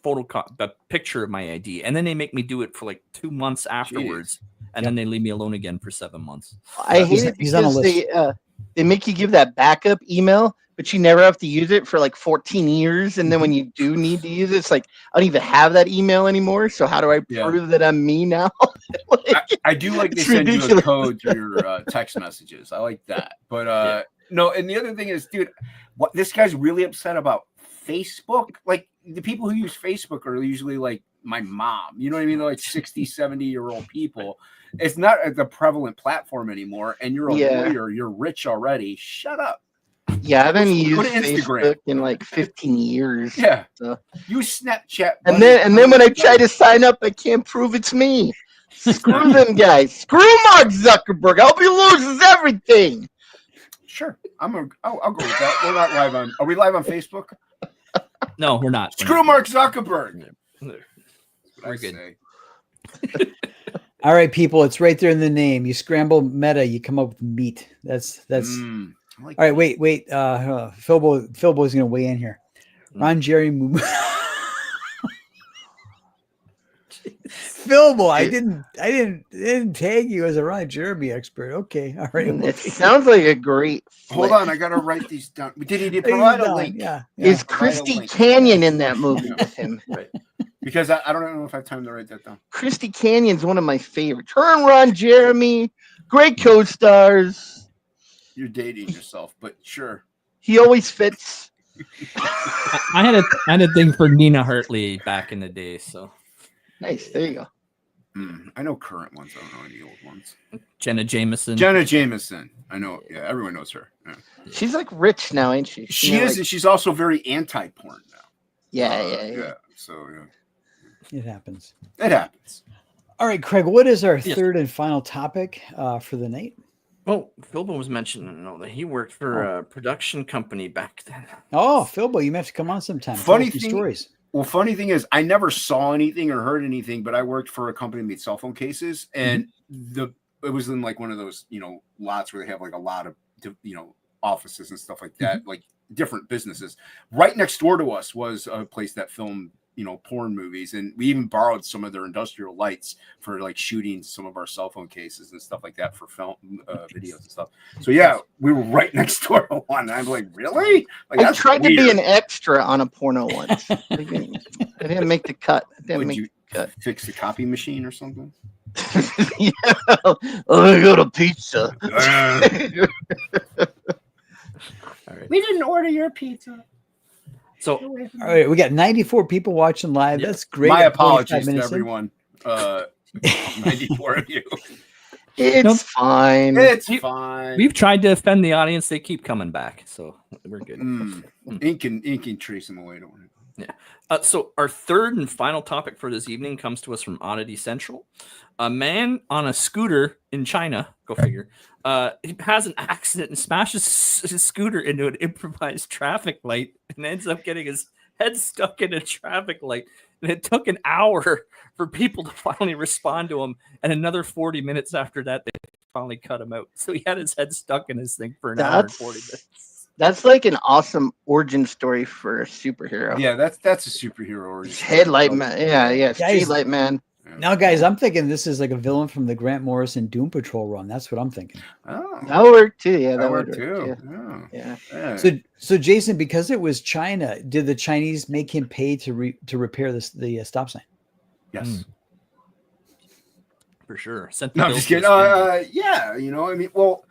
picture of my ID, and then they make me do it for like 2 months afterwards, and then they leave me alone again for 7 months. I hate it because they make you give that backup email, but you never have to use it for like 14 years, and then when you do need to use it, it's like I don't even have that email anymore. So how do I prove that I'm me now? I do like they send you a code to your text messages. I like that. But no, and the other thing is, dude, what this guy's really upset about Facebook. Like the people who use Facebook are usually like my mom. You know what I mean? They're like 60, 70-year-old people. It's not the prevalent platform anymore. And you're a lawyer. You're rich already. Shut up. Yeah, I haven't used Facebook in like 15 years. Yeah. So. Use Snapchat. And then when I try to sign up, I can't prove it's me. Screw them guys. Screw Mark Zuckerberg. I hope he loses everything. Sure. I'll go with that. We're not live on. Are we live on Facebook? No, we're not. Screw Mark Zuckerberg. We're good. All right, people. It's right there in the name. You scramble meta, you come up with meat. That's all right. Wait. Philbo's going to weigh in here. Ron Jerry Philbo, I didn't tag you as a Ron Jeremy expert. Okay, all right. It sounds like a great. Hold on, I gotta write these down. Did he provide a link? Yeah. Is Christy Canyon in that movie with him? Right. Because I don't know if I have time to write that down. Christy Canyon's one of my favorites. Her and Ron Jeremy, great co-stars. You're dating yourself, but sure. He always fits. I had a thing for Nina Hartley back in the day, so. Nice. There you go. I know current ones. I don't know any old ones. Jenna Jameson. I know. Yeah, everyone knows her. Yeah. She's like rich now, ain't she? She is, and she's also very anti-porn now. Yeah. So it happens. It happens. All right, Craig. What is our third and final topic for the night? Well, Philbo was mentioning that he worked for a production company back then. Oh, Philbo, you may have to come on sometime. Funny stories. Well, funny thing is, I never saw anything or heard anything, but I worked for a company that made cell phone cases, and it was in like one of those, lots where they have like a lot of, offices and stuff like that, like different businesses. Right next door to us was a place that filmed, porn movies, and we even borrowed some of their industrial lights for like shooting some of our cell phone cases and stuff like that for film videos and stuff. So yeah, we were right next door to one. And I'm like, really? Like, I tried to be an extra on a porno once. I didn't make the cut. Fix the copy machine or something? Yeah. I got a pizza. All right. We didn't order your pizza. So, All right, we got 94 people watching live. Yeah. That's great. My At 45 apologies to minutes in. everyone. 94 of you. It's fine. It's fine. we've tried to offend the audience. They keep coming back, so we're good. Ink can trace them away. Don't worry. Yeah. So our third and final topic for this evening comes to us from Oddity Central. A man on a scooter in China, go figure, he has an accident and smashes his scooter into an improvised traffic light and ends up getting his head stuck in a traffic light. And it took an hour for people to finally respond to him. And another 40 minutes after that, they finally cut him out. So he had his head stuck in his thing for an hour and 40 minutes. That's like an awesome origin story for a superhero. Yeah, that's a superhero origin. Headlight man. Yeah. Guys, Streetlight man. Now, guys, I'm thinking this is like a villain from the Grant Morrison Doom Patrol run. That's what I'm thinking. Oh, That would work too. Yeah, that would worked work too. Yeah. Yeah. So Jason, because it was China, did the Chinese make him pay to repair the stop sign? Yes. For sure. Sent No, I'm bill just to kidding. his family. Yeah, you know, I mean, well,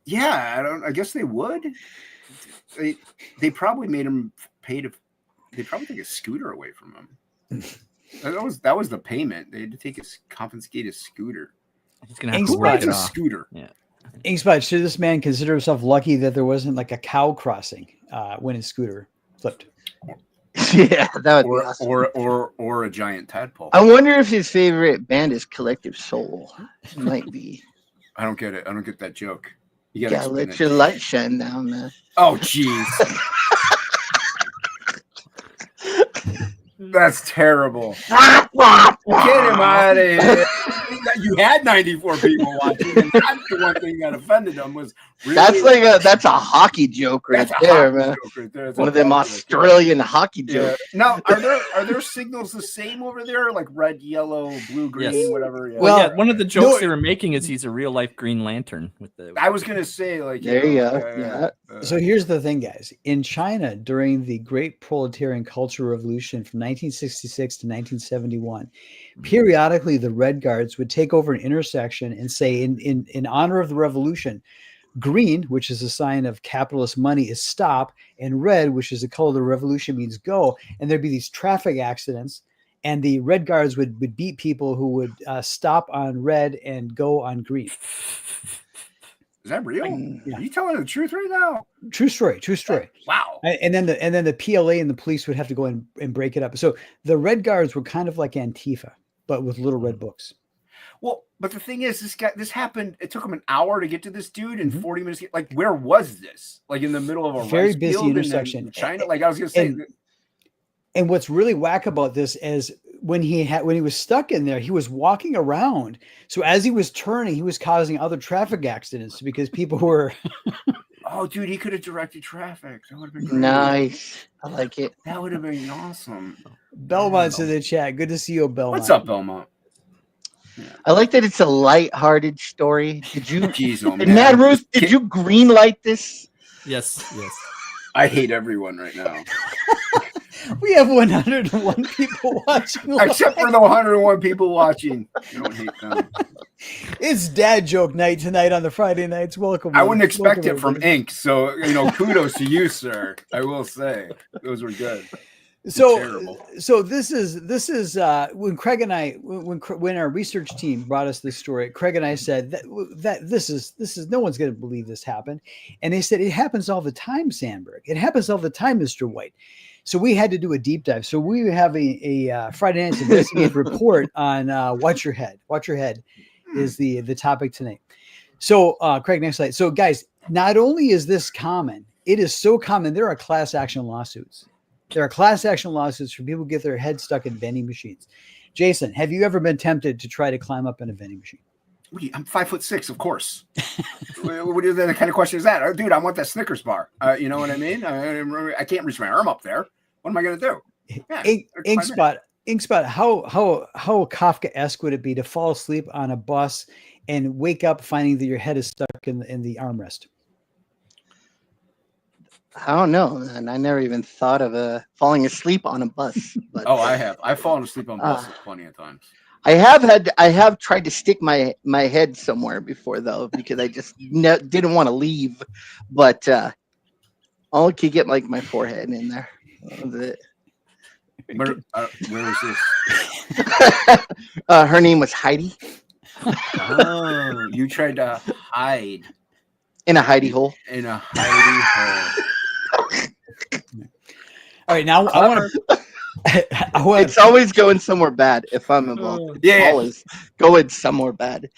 yeah, I guess they would. They probably made him pay to. They probably take a scooter away from him. That was the payment. They had to confiscate his scooter. He's gonna have Who to work rides it a off. scooter? Yeah. Inkspot, should this man consider himself lucky that there wasn't like a cow crossing when his scooter flipped? Yeah, that would be awesome. Or a giant tadpole. I wonder if his favorite band is Collective Soul. It might be. I don't get it. I don't get that joke. You Gotta explain let it. your light shine down, man. Oh, jeez. That's terrible. Get him out of here. You had 94 people watching, and that's the one thing that offended them was really, That's a hockey joke right that's a there, hockey man. joke right there. That's One a of them hockey joke. Australian hockey Yeah. jokes. Now, are there signals the same over there, like red, yellow, blue, green, Yes. whatever? Yeah. Well, Well, yeah, one of the jokes no- they were making is he's a real life Green Lantern with the. I was gonna say, like, There you go. Yeah. So here's the thing, guys. In China, during the Great Proletarian Cultural Revolution from 1966 to 1971, periodically the Red Guards would take over an intersection and say, in honor of the revolution, green, which is a sign of capitalist money, is stop, and red, which is the color of the revolution, means go. And there'd be these traffic accidents, and the Red Guards would beat people who would stop on red and go on green. Is that real? Yeah. Are you telling the truth right now? True story. True story. Wow. And then the PLA and the police would have to go in and break it up. So the Red Guards were kind of like Antifa, but with little red books. Well, but the thing is, this happened. It took him an hour to get to this dude, and 40 minutes. Like, where was this? Like in the middle of a Very rice busy field intersection. in China. Like I was gonna say, And what's really whack about this is when he was stuck in there, he was walking around. So as he was turning, he was causing other traffic accidents because people were. oh, dude, he could have directed traffic. That would have been great. Nice. I like it. That would have been awesome. Belmont's in the chat. Good to see you, Belmont. What's up, Belmont? I like that it's a light-hearted story. Did you, Jeez, oh, and man. Mad Ruth, did you green light this? Yes. I hate everyone right now, We have 101 people watching. except for the 101 people watching. I don't hate them. It's dad joke night tonight on the Friday nights. Welcome. I wouldn't expect Welcome, it from everybody. Ink. So kudos to you, sir. I will say those were good. So this is when Craig and I when our research team brought us this story, Craig and I said that this is no one's going to believe this happened, and they said it happens all the time, Sandberg. It happens all the time, Mr. White. So we had to do a deep dive. So we have a Friday Night's Investigative report on Watch Your Head. Watch Your Head is the topic tonight. So Craig, next slide. So guys, not only is this common, it is so common. There are class action lawsuits. There are class action lawsuits for people who get their head stuck in vending machines. Jason, have you ever been tempted to try to climb up in a vending machine? I'm 5'6", of course. What kind of question is that? Oh, dude, I want that Snickers bar. You know what I mean? I can't reach my arm up there. What am I going to do? Yeah, Inkspot, how Kafka-esque would it be to fall asleep on a bus and wake up finding that your head is stuck in the armrest? I don't know, and I never even thought of falling asleep on a bus. But Oh, I have. I've fallen asleep on buses plenty of times. I have tried to stick my head somewhere before though, because I just didn't want to leave. But All could get like my forehead in there. That was it. Where was this? Her name was Heidi. Oh, you tried to hide In a hidey hole. in a hidey hole. All right, now I want to. It's always going somewhere bad if I'm involved. It's Yeah. always going somewhere bad.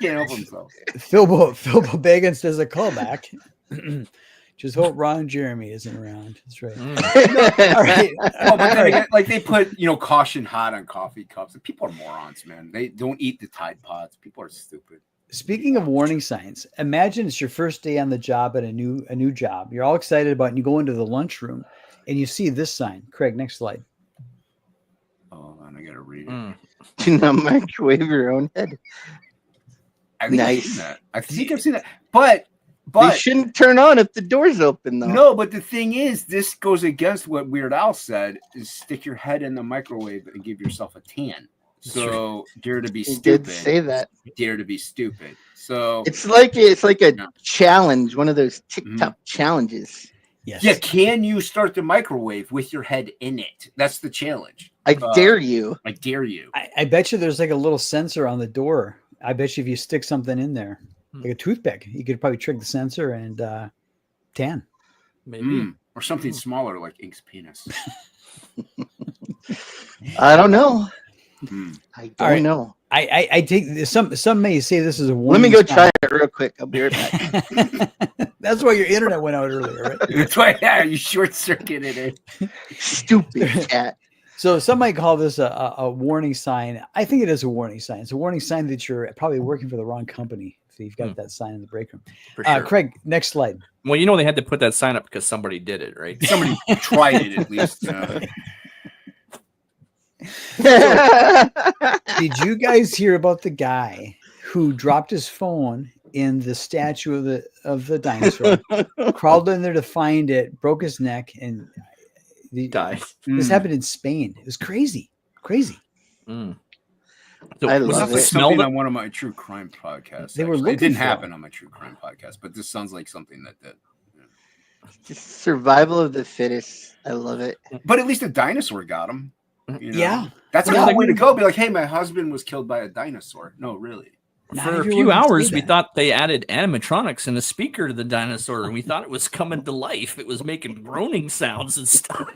Can't help himself. Philbo Baggins does a callback. Just hope Ron Jeremy isn't around. That's right. All right. Oh, but then again, like they put, caution hot on coffee cups. People are morons, man. They don't eat the Tide Pods. People are stupid. Speaking of warning signs, imagine it's your first day on the job at a new job. You're all excited about it, and you go into the lunchroom and you see this sign. Craig, next slide. Oh, man, I gotta read it. Do not microwave your own head. I think Nice. I've seen that. I think I've seen that. But They shouldn't turn on if the door's open, though. no, but the thing is, this goes against what Weird Al said: is stick your head in the microwave and give yourself a tan. So dare to be He stupid. did say that. Dare to be stupid. So It's like a Yeah. challenge, one of those TikTok challenges. Yes. yeah, can you start the microwave with your head in it? That's the challenge. I dare you. I dare you. I bet you there's like a little sensor on the door. I bet you if you stick something in there, like a toothpick, you could probably trick the sensor and tan. Maybe. Or something smaller like Ink's penis. I don't know. Mm. I All right. don't know. I take some may say this is a Let warning me go sign. try it real quick. I'll be right back. That's why your internet went out earlier, right? That's why you short circuited it. Stupid cat. So some might call this a warning sign. I think it is a warning sign. It's a warning sign that you're probably working for the wrong company if you've got that sign in the break room. For sure. Craig, next slide. Well, they had to put that sign up because somebody did it, right? Somebody tried it at least. Did you guys hear about the guy who dropped his phone in the statue of the dinosaur, crawled in there to find it, broke his neck, and Die. This happened in Spain. It was crazy. So I was love that the it. smell Something that on one of my true crime podcasts. They were actually. It looking didn't for happen it. on my true crime podcast, but this sounds like something that did. Just survival of the fittest. I love it. But at least a dinosaur got him. Yeah. That's a Yeah. cool way to go. Be like, hey, my husband was killed by a dinosaur. No, really. Not for a everyone few can say hours, we that. thought they added animatronics and a speaker to the dinosaur, and we thought it was coming to life. It was making groaning sounds and stuff.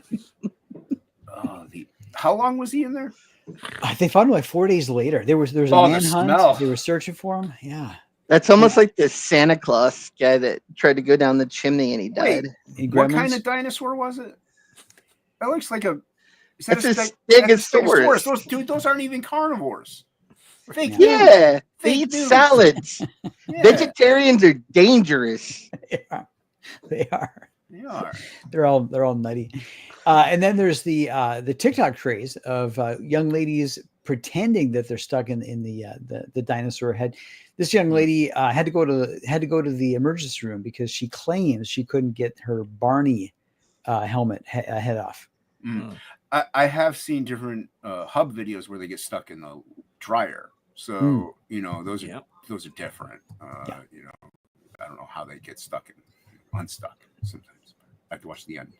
How long was he in there? They found him like 4 days later. There was a Oh, the smell. manhunt. They were searching for him. Yeah. That's almost like the Santa Claus guy that tried to go down the chimney and he died. What kind of dinosaur was it? That looks like a. Is that It's a Stegosaurus? Stegosaurus. Those aren't even carnivores. Fake Yeah, they Fake eat news. salads. Yeah, Vegetarians are dangerous. They are. they are. They're all nutty. And then there's the TikTok craze of young ladies pretending that they're stuck in the dinosaur head. This young lady had to go to the emergency room because she claims she couldn't get her Barney helmet head off. Mm. I have seen different hub videos where they get stuck in the dryer. So those are different. I don't know how they get stuck and unstuck. Sometimes I have to watch the end.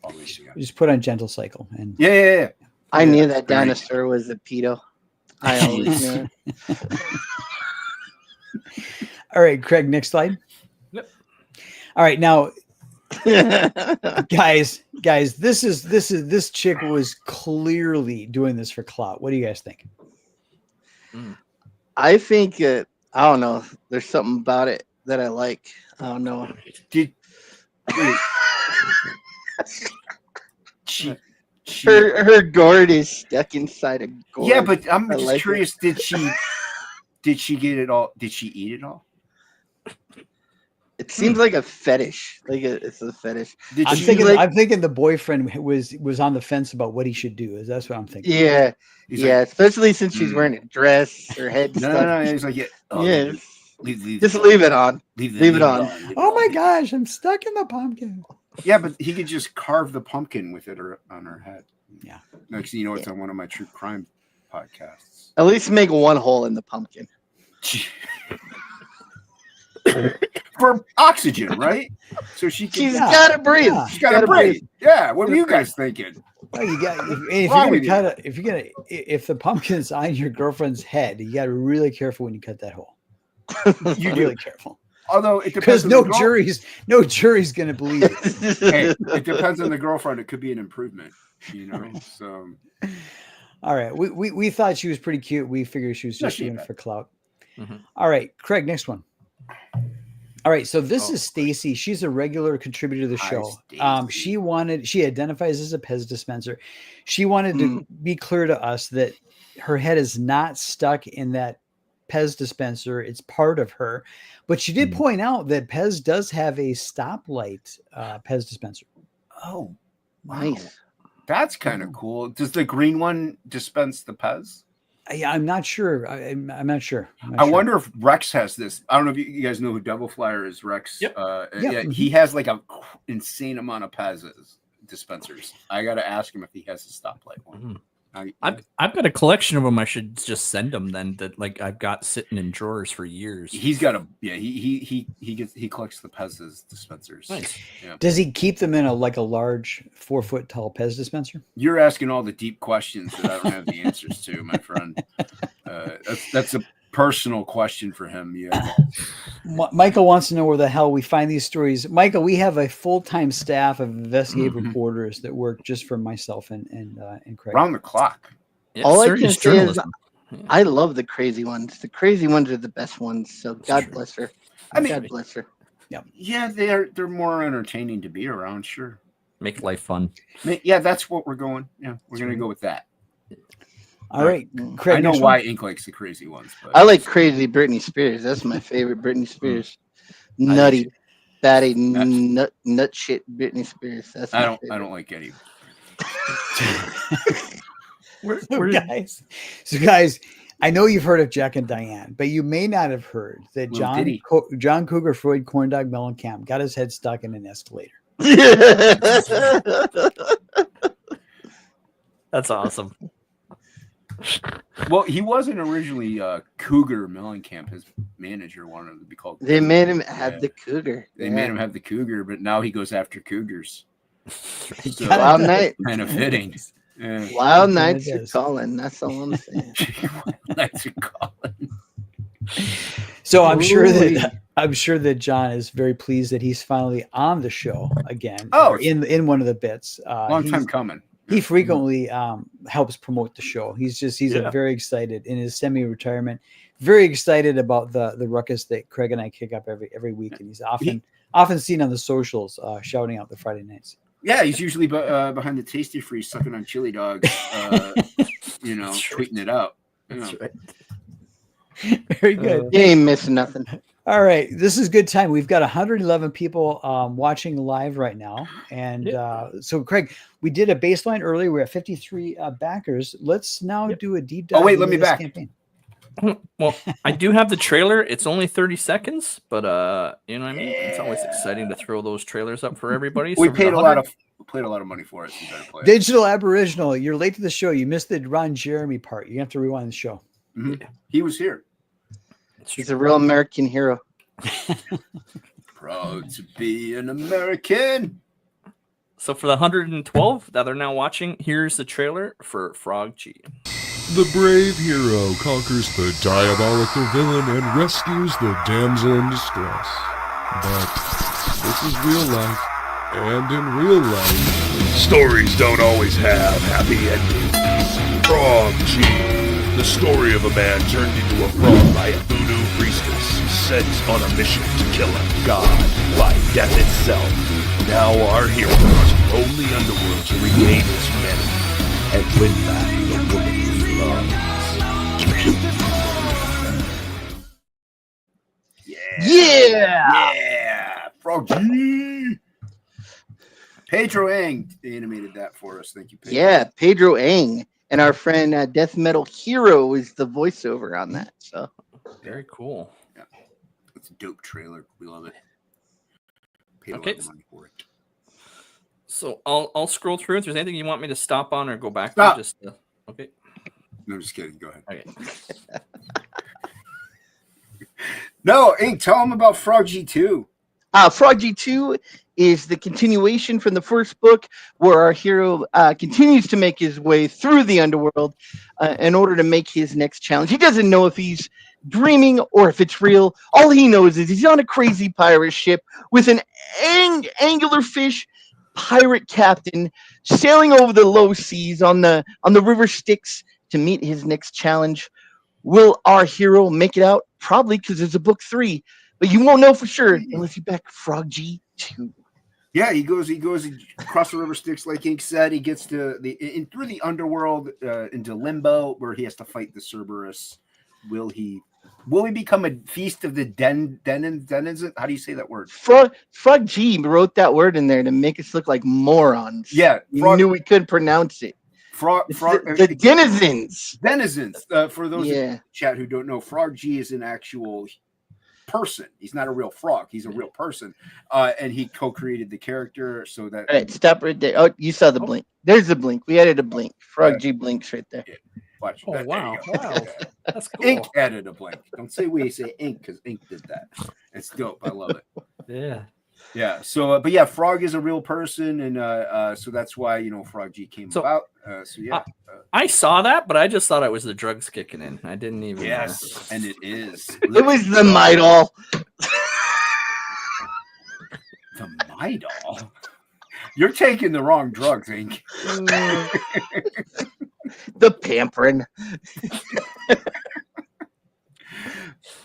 Always the end. You just put on gentle cycle and Yeah. I knew that dinosaur was a pedo. I always knew it. All right, Craig, next slide. Yep. All right, now guys, this chick was clearly doing this for clout. What do you guys think? I think I don't know. There's something about it that I like. I don't know. Her gourd is stuck inside a gourd. Yeah, but I'm I just like curious. Did she get it all? Did she eat it all? It seems like a fetish. It's a fetish. Did I'm she thinking the boyfriend was on the fence about what he should do. That's what I'm thinking. Yeah, He's yeah. like, especially since she's wearing a dress, her head. no. He's like, Yeah. Leave Just leave it on. leave it on. Oh my gosh, I'm stuck in the pumpkin. Yeah, but he could just carve the pumpkin with it on her head. Yeah. Next thing you know, it's on one of my true crime podcasts. At least make one hole in the pumpkin. for oxygen, right? So she's got to breathe. Yeah. She's got to breathe. Yeah. What are you guys thinking? Well, you got if the pumpkin is on your girlfriend's head, you got to be really careful when you cut that hole. You really careful. Although it Because depends. no jury's going to believe it. Hey, it depends on the girlfriend. It could be an improvement, So. All right, we thought she was pretty cute. We figured she was just doing it for clout. Mm-hmm. All right, Craig, next one. All right, so this is Stacy. She's a regular contributor to the show. She identifies as a Pez dispenser. She wanted to be clear to us that her head is not stuck in that Pez dispenser. It's part of her. But she did point out that Pez does have a stoplight Pez dispenser. Oh, nice. That's kind of cool. Does the green one dispense the Pez? Yeah, I'm not sure. I'm not sure. I wonder if Rex has this. I don't know if you guys know who Devil Flyer is. Rex. Yep. Yeah, he has like a insane amount of Pez dispensers. I got to ask him if he has a stoplight one. I've got a collection of them. I should just send them then. That like I've got sitting in drawers for years. He's got he collects the Pez dispensers. Nice. Yeah. Does he keep them in a large 4-foot tall Pez dispenser? You're asking all the deep questions that I don't have the answers to, my friend. That's a personal question for him. Yeah. Michael wants to know where the hell we find these stories. Michael, we have a full-time staff of investigative reporters that work just for myself and Craig. Round the clock. Yeah, all I can say is I love the crazy ones. The crazy ones are the best ones. So God bless her. God bless her. Yeah, they're more entertaining to be around. Sure. Make life fun. Yeah, that's what we're going. Yeah, we're going to go with that. All right, Craig. I know why Ink likes the crazy ones. But. I like crazy Britney Spears. That's my favorite Britney Spears. Nutty, batty, nut shit Britney Spears. That's I don't like any. Guys, I know you've heard of Jack and Diane, but you may not have heard that John Cougar Freud Corndog Mellencamp got his head stuck in an escalator. That's awesome. Well, he wasn't originally Cougar Mellencamp. His manager wanted him to be called. They made him have the Cougar. They made him have the Cougar, but now he goes after Cougars. So, Wild night, kind of fitting. Yeah. Wild nights are calling. That's all I'm saying. Nights are calling. So I'm sure that John is very pleased that he's finally on the show again. Oh, in one of the bits. Long time coming. He frequently helps promote the show. He's very excited in his semi-retirement. Very excited about the ruckus that Craig and I kick up every week, and he's often seen on the socials shouting out the Friday nights. Yeah, he's usually behind the Tasty Freeze, sucking on chili dogs, tweeting it out. That's right. Very good. You ain't missing nothing. All right, this is good time. We've got 111 people watching live right now, and so Craig, we did a baseline earlier. We're at 53 backers. Let's now do a deep dive. Oh wait, let me back. Campaign. Well, I do have the trailer. It's only 30 seconds, but you know what I mean. It's always exciting to throw those trailers up for everybody. We paid a lot of money for it. Digital Aboriginal, you're late to the show. You missed the Ron Jeremy part. You have to rewind the show. Mm-hmm. He was here. He's a real American hero. Proud to be an American. So for the 112 that are now watching, here's the trailer for Frog G. The brave hero conquers the diabolical villain and rescues the damsel in distress. But this is real life, and in real life, stories don't always have happy endings. Frog G, the story of a man turned into a frog by a voodoo priestess sent on a mission to kill a god by death itself. Now our hero must roam the underworld to regain his humanity and win back the woman he loves. Yeah! Frog G! Pedro Ang animated that for us. Thank you, Pedro. Yeah, Pedro Ang. And our friend Death Metal Hero is the voiceover on that. So very cool. Yeah, it's a dope trailer. We love it. Paid Okay. a lot of money for it. So I'll scroll through. If there's anything you want me to stop on or go back Stop. to, just okay. No, just kidding. Go ahead. Okay. No, Ink, tell them about Frog G2. Frog G2 is the continuation from the first book, where our hero continues to make his way through the underworld in order to make his next challenge. He doesn't know if he's dreaming or if it's real. All he knows is he's on a crazy pirate ship with an anglerfish pirate captain sailing over the low seas on the river Styx to meet his next challenge. Will our hero make it out? Probably, because there's a book 3, but you won't know for sure unless you back Frog G2. Yeah, he goes across the river Styx, like Ink said. He gets to through the underworld into limbo, where he has to fight the Cerberus. Will he become a feast of the denizens? How do you say that word? Frog G wrote that word in there to make us look like morons. Yeah, we knew we couldn't pronounce it. The denizens. Denizens. For those in chat who don't know, Frog G is an actual person. He's not a real frog. He's a real person, and he co-created the character. So that. All right, stop right there. Oh, you saw the blink. There's the blink. We added a blink. Frog G blinks right there. Yeah. Watch. Oh, wow. That's cool. Ink added a blink. Don't say we, say Ink, because Ink did that. It's dope. I love it. Yeah. Yeah. So, but yeah, Frog is a real person, and so that's why Frog G came about. So yeah, I saw that, but I just thought it was the drugs kicking in. I didn't even. Yes, and it is. It was the Midol. The Midol. You're taking the wrong drugs, Ink. The Pamperin.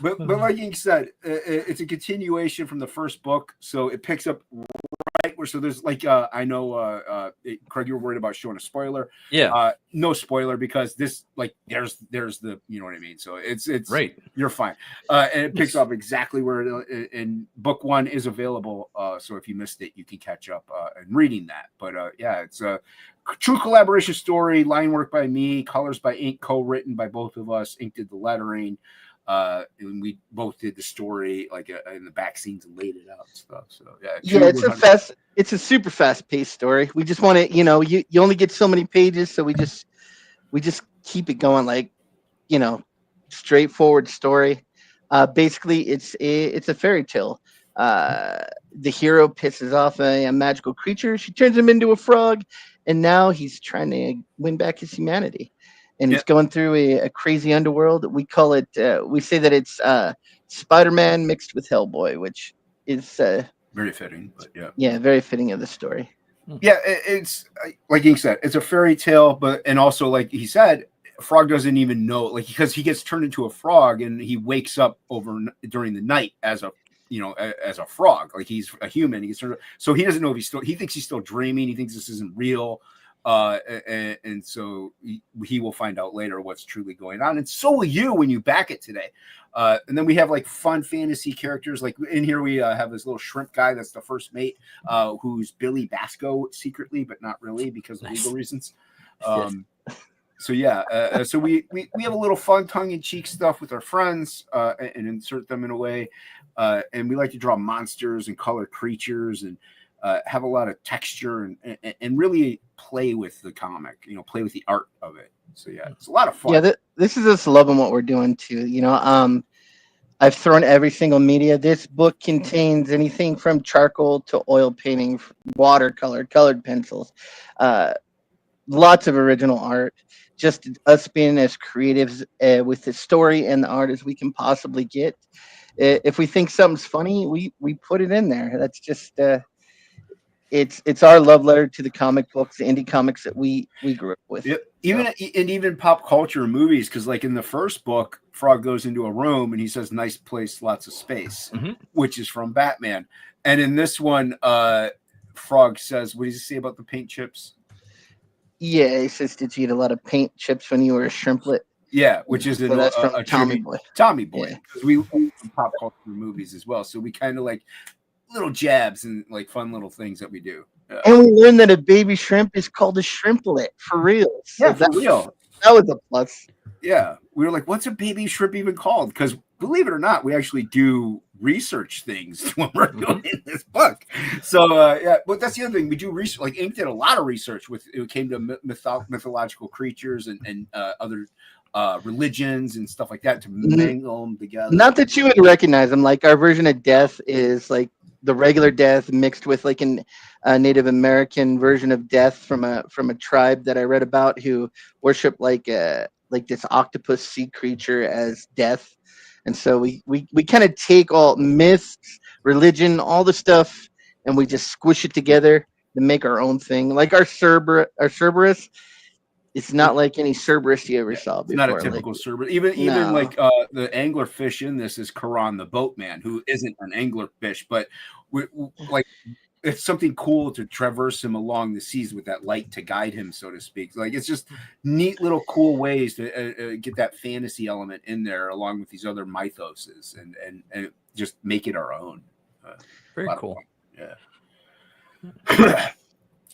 But like Ink said, it's a continuation from the first book, so it picks up right where. So there's like I know Craig, you were worried about showing a spoiler. Yeah. No spoiler, because this there's the what I mean. So it's right. You're fine. And it picks up exactly where in book 1 is available. So if you missed it, you can catch up in reading that. But yeah, it's a true collaboration story. Line work by me, colors by Ink, co-written by both of us. Ink did the lettering. And we both did the story in the back scenes and laid it out and stuff. So it's a super fast paced story. We just want to, you only get so many pages, so we just keep it going, straightforward story. Basically, it's a fairy tale. The hero pisses off a magical creature. She turns him into a frog, and now he's trying to win back his humanity. And he's going through a crazy underworld. We call it, we say that it's Spider-Man mixed with Hellboy, which is very fitting. But yeah, very fitting of the story. Yeah, it's like Ink said, it's a fairy tale, and also like he said, Frog doesn't even know, because he gets turned into a frog and he wakes up during the night as a frog, like he's a human. He gets turned, so he doesn't know if he thinks he's still dreaming. He thinks this isn't real. And so he will find out later what's truly going on, and so will you when you back it today. And then we have fun fantasy characters. Like in here, we have this little shrimp guy that's the first mate, who's Billy Basco secretly, but not really because of legal reasons. So yeah, so we have a little fun tongue-in-cheek stuff with our friends and insert them in a way, and we like to draw monsters and color creatures and have a lot of texture and really play with the comic, play with the art of it. So yeah, it's a lot of fun. Yeah, this is us loving what we're doing too. I've thrown every single media. This book contains anything from charcoal to oil painting, watercolor, colored pencils, lots of original art. Just us being as creative with the story and the art as we can possibly get. If we think something's funny, we put it in there. That's just it's our love letter to the comic books, the indie comics that we grew up with. Yep. Even pop culture and movies, because in the first book, Frog goes into a room and he says, "Nice place, lots of space," which is from Batman. And in this one, Frog says, "What does he say about the paint chips?" Yeah, he says, "Did you eat a lot of paint chips when you were a shrimplet?" Yeah, which is that's from Tommy Boy. Tommy Boy, because we pop culture movies as well, so we kind of like little jabs and fun little things that we do. And we learned that a baby shrimp is called a shrimplet for real. So for real. That was a plus. Yeah, we were like, "What's a baby shrimp even called?" Because believe it or not, we actually do research things when we're doing this book. So yeah, but that's the other thing, we do research. Ink did a lot of research it came to mythological creatures and other religions and stuff like that to mangle them together. Not that you would recognize them. Like our version of death is like the regular death mixed with like a Native American version of death from a tribe that I read about who worship like this octopus sea creature as death. And so we kind of take all myths, religion, all the stuff, and we just squish it together to make our own thing. Like our Cerberus, it's not like any Cerberus you ever saw before. It's not a typical Cerberus. Even like the angler fish in this is Karan the boatman, who isn't an angler fish, but like it's something cool to traverse him along the seas with that light to guide him, so to speak. Like it's just neat little cool ways to get that fantasy element in there, along with these other mythoses, and just make it our own. Very cool. Yeah.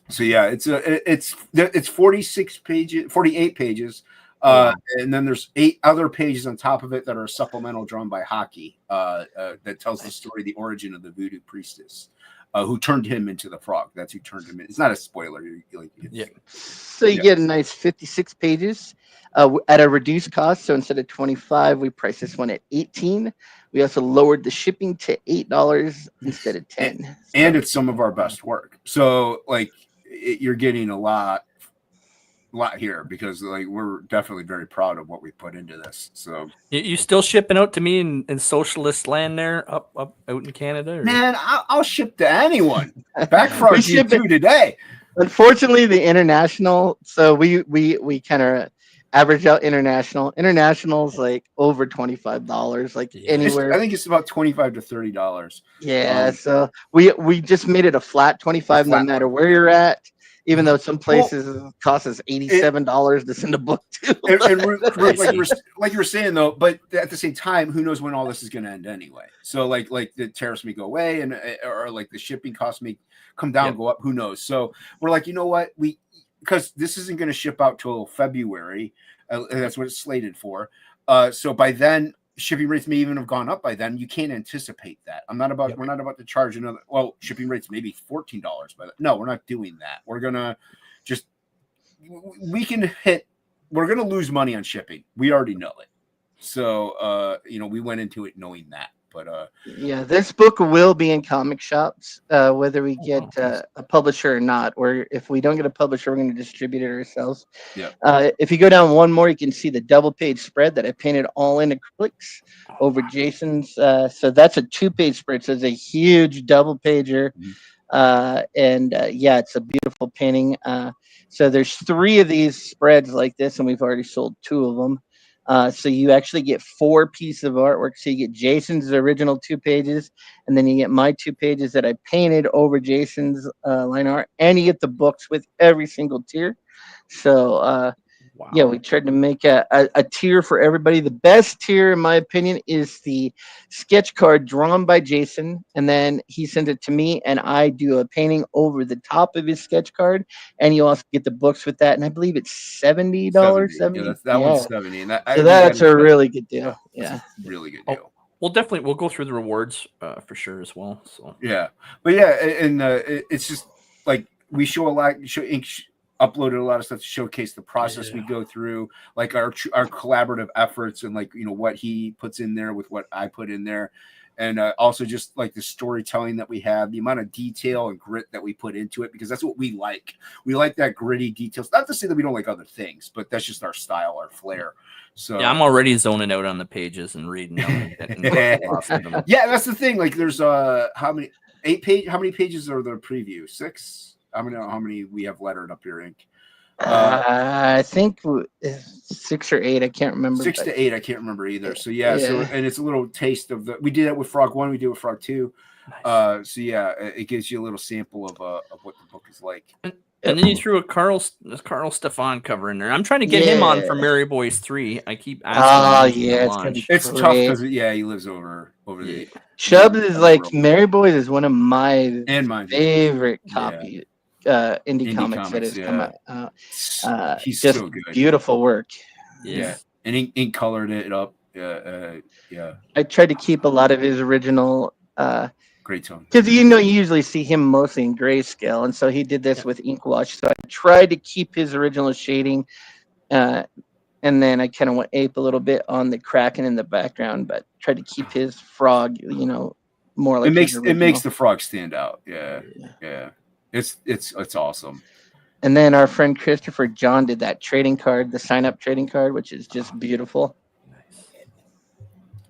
So yeah, it's 46 pages, 48 pages, and then there's 8 other pages on top of it that are supplemental drawn by Hockey that tells the story, the origin of the voodoo priestess. Who turned him into the frog? That's who turned him in. It's not a spoiler. So you get a nice 56 pages at a reduced cost. So instead of $25, we priced this one at $18. We also lowered the shipping to $8 instead of $10. And it's some of our best work. So like you're getting a lot here because like we're definitely very proud of what we put into this. So you still shipping out to me in socialist land there up out in Canada? Or? Man, I'll ship to anyone. Back for you today. Unfortunately, the international. So we kind of average out international. International's like over $25, like anywhere. I think it's about $25 to $30. Yeah. So we just made it a flat 25, no matter where you're at. Even though some places cost us $87 to send a book to. Like you were saying though, but at the same time, who knows when all this is going to end anyway? So like the tariffs may go away, and or like the shipping costs may come down, go up. Who knows? So we're like, you know what? Because this isn't going to ship out till February. That's what it's slated for. So by then, shipping rates may even have gone up by then. You can't anticipate that. We're not about to charge another. Well, shipping rates maybe $14 by then. No, we're not doing that. We're gonna we're gonna lose money on shipping. We already know it. So we went into it knowing that. But yeah, this book will be in comic shops, whether we get a publisher or not. Or if we don't get a publisher, we're going to distribute it ourselves. Yeah. If you go down one more, you can see the double page spread that I painted all in acrylics over Jason's. So that's a 2-page spread. So it's a huge double pager. It's a beautiful painting. So there's 3 of these spreads like this, and we've already sold 2 of them. So you actually get 4 pieces of artwork. So you get Jason's original 2 pages, and then you get my 2 pages that I painted over Jason's line art, and you get the books with every single tier. So yeah, we tried to make a tier for everybody. The best tier, in my opinion, is the sketch card drawn by Jason, and then he sends it to me, and I do a painting over the top of his sketch card, and you also get the books with that, and I believe it's $70. Yeah, that one's $70, and that's a really good deal. Yeah, really good deal. We'll go through the rewards for sure as well. So yeah, but yeah, and it's just like we uploaded a lot of stuff to showcase the process we go through, like our collaborative efforts, and like what he puts in there with what I put in there, and also just like the storytelling that we have, the amount of detail and grit that we put into it, because that's what we like. We like that gritty details. Not to say that we don't like other things, but that's just our style, our flair. So yeah, I'm already zoning out on the pages and reading them. Yeah, that's the thing. Like, there's how many pages are the preview? 6. I don't know how many we have lettered up here, Ink. I think 6 or 8. I can't remember. 6 to 8. I can't remember either. So yeah. So and it's a little taste of the. We did that with Frog 1. We did it with Frog 2. Nice. So yeah, it gives you a little sample of what the book is like. And then you threw a Carl Stefan cover in there. I'm trying to get him on for Mary Boys 3. I keep asking. It's tough because he lives over the. Chubbs is like Mary Boys is one of my favorite copies. Indie comics that has come out. He's just so good. Beautiful work. Yeah. And ink colored it up. Yeah. I tried to keep a lot of his original great tone, because you usually see him mostly in grayscale, and so he did this with ink wash. So I tried to keep his original shading And then I kind of went ape a little bit on the Kraken in the background, but tried to keep his frog, more like it makes the frog stand out. Yeah. It's awesome. And then our friend Christopher John did that trading card, the sign up trading card, which is just beautiful.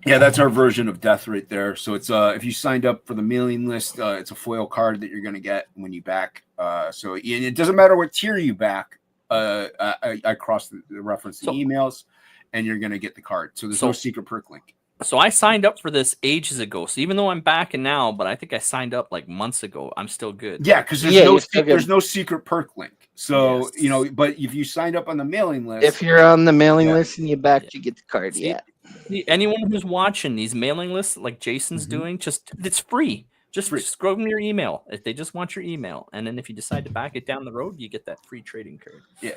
Yeah, that's our version of death right there. So it's if you signed up for the mailing list, it's a foil card that you're going to get when you back. So it doesn't matter what tier you back. I cross the reference the emails, and you're going to get the card. So there's no secret perk link. So I signed up for this ages ago. So even though I'm backing now, but I think I signed up like months ago, I'm still good. Yeah, because there's no secret perk link. So but if you signed up on the mailing list, if you're on the mailing list and you backed, you get the card. See, anyone who's watching these mailing lists, like Jason's doing, it's free. Just scroll them your email if they just want your email, and then if you decide to back it down the road, you get that free trading card. Yeah,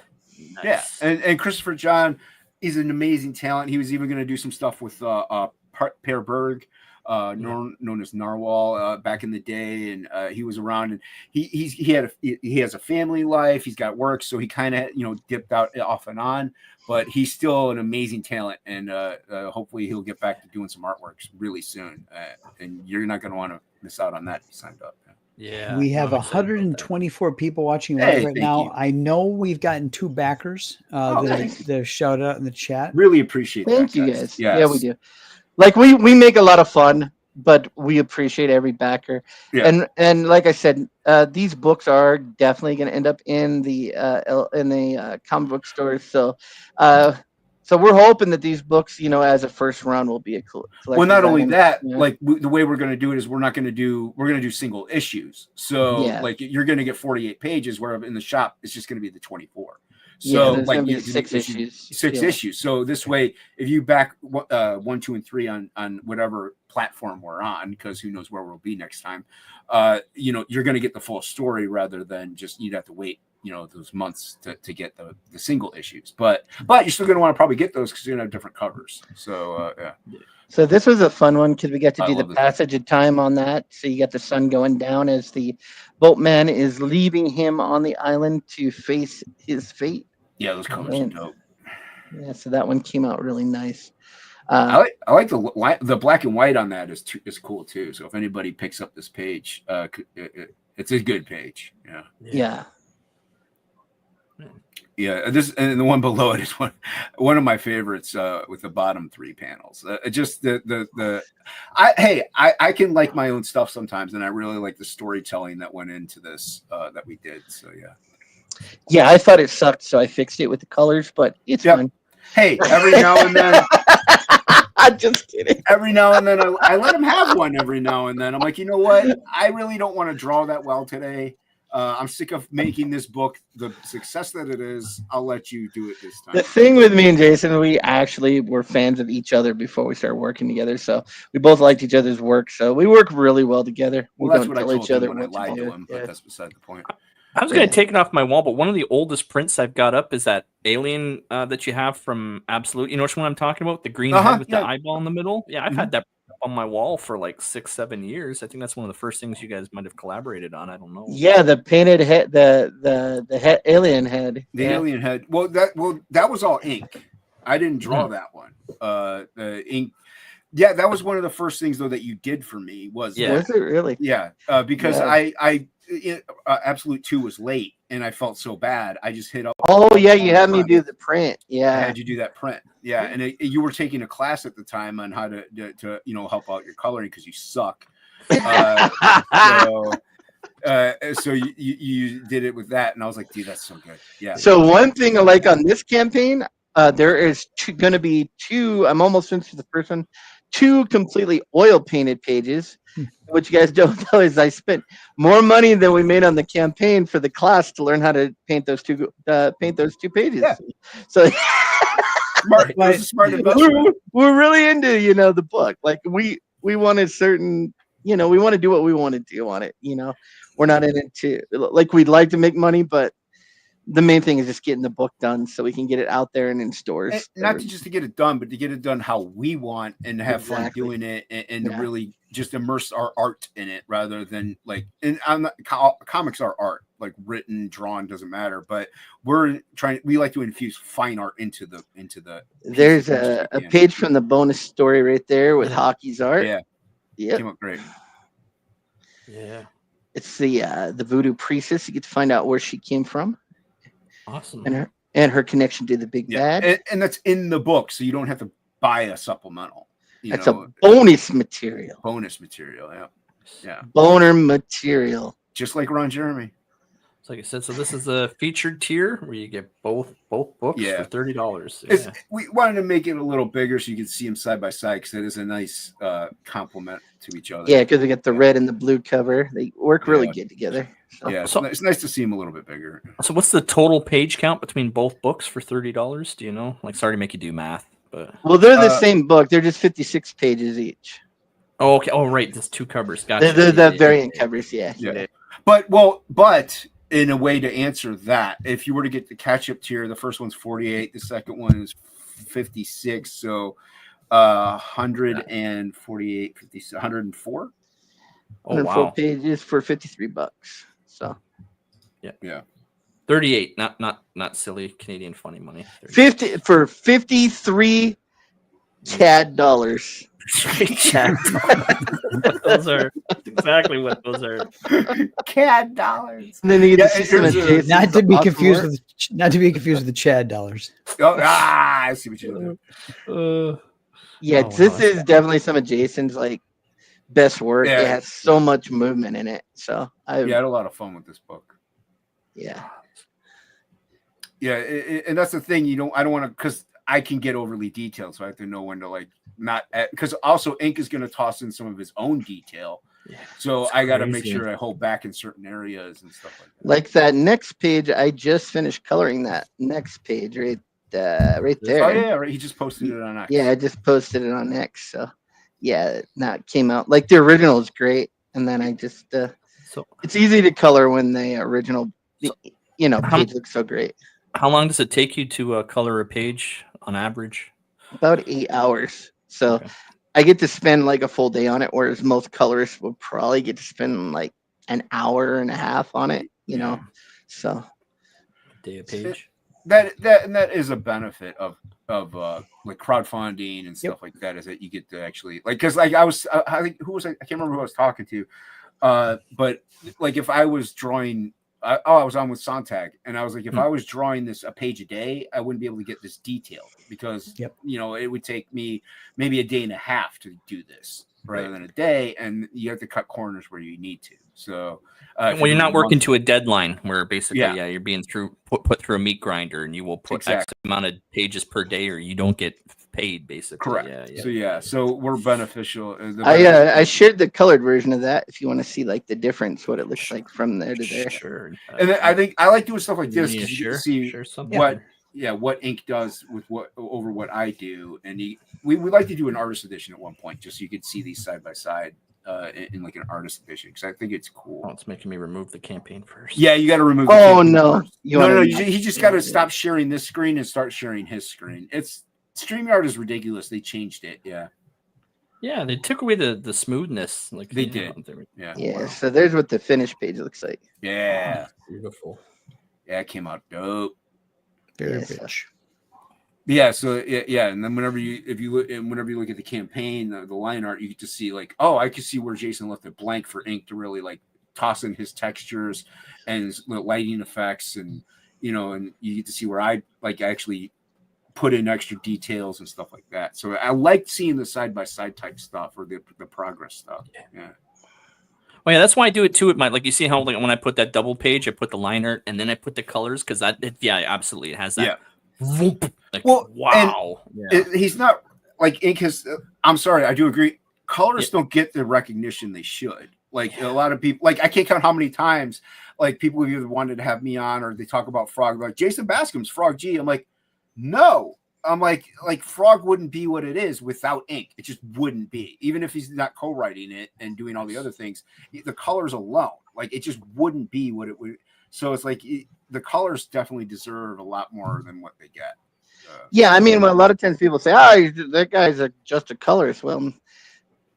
nice. And Christopher John, he's an amazing talent. He was even going to do some stuff with Per Berg, known as Narwhal, back in the day, and he was around. And he has a family life. He's got work, so he kind of dipped out off and on. But he's still an amazing talent, and hopefully he'll get back to doing some artworks really soon. And you're not going to want to miss out on that if you signed up. Yeah, we have 124 people watching live right now. I know we've gotten 2 backers that shout out in the chat. Really appreciate Thank that. you Guys. guys. Yes. Yeah, we do. Like we make a lot of fun, but we appreciate every backer. Yeah. And like I said, these books are definitely going to end up in the comic book stores. So we're hoping that these books, as a first round, will be a cool. Well, not only that, like the way we're going to do it is we're going to do single issues. So like you're going to get 48 pages, where in the shop it's just going to be the 24. So like 6 issues. 6 issues. So this way, if you back 1, 2, and 3 on whatever platform we're on, because who knows where we'll be next time, you're going to get the full story rather than just you'd have to wait those months to get the single issues. But you're still going to want to probably get those because you're going to have different covers. So So this was a fun one because we got to do the passage of time on that. So you got the sun going down as the boatman is leaving him on the island to face his fate. Yeah, those colors are dope. Yeah, so that one came out really nice. I like the black and white on that is cool too. So if anybody picks up this page, it's a good page. Yeah. Yeah, this and the one below it is one of my favorites with the bottom 3 panels. Just I can like my own stuff sometimes, and I really like the storytelling that went into this that we did. So yeah, I thought it sucked, so I fixed it with the colors, but it's fun. Hey, every now and then. I'm just kidding. Every now and then I let him have one. Every now and then I'm like, you know what? I really don't want to draw that well today. I'm sick of making this book the success that it is. I'll let you do it this time. The thing with me and Jason, we actually were fans of each other before we started working together. So we both liked each other's work. So we work really well together. Well, that's what I told him when I lied to him, but that's beside the point. I was going to take it off my wall, but one of the oldest prints I've got up is that alien that you have from Absolute. You know which one I'm talking about? The green head with the eyeball in the middle? Yeah, I've had that on my wall for like 6-7 years. I think that's one of the first things you guys might have collaborated on. I don't know. Yeah, the painted head, the head, alien head. The alien head. Well, that was all ink. I didn't draw that one. The ink. Yeah, that was one of the first things though that you did for me was. Yeah. Was it really? Yeah, because I Absolute 2 was late and I felt so bad. I just hit up. Oh yeah, you had me do the print. Yeah, I had you do that print. Yeah, and you were taking a class at the time on how to help out your coloring because you suck. So you did it with that, and I was like, dude, that's so good. Yeah. So one thing I like on this campaign, there is going to be 2. I'm almost finished with the first one. 2 completely oil painted pages. What you guys don't know is I spent more money than we made on the campaign for the class to learn how to paint those 2 pages. Yeah. So smart investment. We're really into the book. Like we want a certain we want to do what we want to do on it. We're not in it to like we'd like to make money, but the main thing is just getting the book done so we can get it out there and in stores. And not just to get it done, but to get it done how we want and have fun doing it and really just immerse our art in it rather than like, and comics are art. like written, drawn, doesn't matter. But we like to infuse fine art into the There's a page from the bonus story right there with Hockey's art. Yeah, came up great. Yeah, it's the voodoo priestess. You get to find out where she came from. Awesome. And her connection to the big bad. And that's in the book, so you don't have to buy a supplemental. That's a bonus material. Bonus material, yeah. Boner material. Just like Ron Jeremy. So like I said, so this is a featured tier where you get both books for $30. Yeah. We wanted to make it a little bigger so you can see them side by side because it is a nice complement to each other. Yeah, because they got the red and the blue cover. They work really good together. So. Yeah, so it's nice to see them a little bit bigger. So what's the total page count between both books for $30? Do you know? Like, sorry to make you do math, but well, they're the same book. They're just 56 pages each. Oh, okay. Oh, right. There's 2 covers. Gotcha. They're the variant covers. Yeah. But in a way to answer that, if you were to get the catch-up tier, the first one's 48, the second one is 56, so 148, 56, 104. Oh, 104 wow. pages for $53. So yeah. 38, not silly Canadian funny money. 50 for 53 CAD dollars. Those are exactly what those are. CAD dollars. And then you get to see some adjacent Not to be awesome confused art. with the Chad dollars. I see what you do. Yeah, this is definitely some adjacents like best work. Yeah. It has so much movement in it. So I had a lot of fun with this book. Yeah. Yeah, and that's the thing. I don't want to, because I can get overly detailed, so I have to know when to because also Ink is going to toss in some of his own detail. Yeah, so I got to make sure I hold back in certain areas and stuff like that. Like that next page, I just finished coloring that next page right there. Oh yeah, right. He just posted it on X. Yeah, I just posted it on X. So yeah, that came out like the original is great, and then I just it's easy to color when the original page looks so great. How long does it take you to color a page on average? About 8 hours. So I get to spend like a full day on it, whereas most colorists would probably get to spend like an hour and a half on it, you know. So day a page. That is a benefit of like crowdfunding and stuff like that, is that you get to actually because I can't remember who I was talking to, but like if I was drawing. I was on with Sontag, and I was like, if I was drawing a page a day, I wouldn't be able to get this detailed because it would take me maybe a day and a half to do this rather than a day, and you have to cut corners where you need to. So, well, you're not working to a deadline where basically, you're being put through a meat grinder, and you will put X amount of pages per day, or you don't get paid. Basically, correct. So we're beneficial. I shared the colored version of that if you want to see like the difference, what it looks like from there to there. Sure. And I think I like doing stuff like this because you can see what Ink does with what I do, and we would like to do an artist edition at one point, just so you could see these side by side. In like an artist edition, because I think it's cool. Oh, it's making me remove the campaign first. Yeah, you got to remove. No, he just got to stop sharing this screen and start sharing his screen. StreamYard is ridiculous. They changed it. Yeah, they took away the smoothness. Like they did. Yeah. So there's what the finished page looks like. Yeah, beautiful. Yeah, it came out dope. Very bitch. Yeah, so and then whenever you look at the campaign, the line art, you get to see like, I can see where Jason left it blank for Ink to really like toss in his textures and his lighting effects, and and you get to see where I like actually put in extra details and stuff like that. So I like seeing the side by side type stuff or the progress stuff. Yeah. Well, yeah, that's why I do it too. Like you see how like when I put that double page, I put the line art and then I put the colors because absolutely it has that. Yeah. Like, wow. He's not like Ink has. I'm sorry, I do agree. Colorists don't get the recognition they should. Like a lot of people, like I can't count how many times like people have either wanted to have me on or they talk about Frog, like Jason Bascom's Frog G. I'm like, no. I'm like Frog wouldn't be what it is without Ink. It just wouldn't be. Even if he's not co-writing it and doing all the other things, the colors alone, like it just wouldn't be what it would. So it's like the colors definitely deserve a lot more than what they get. I mean, a lot of times people say, that guy's just a colorist. Well,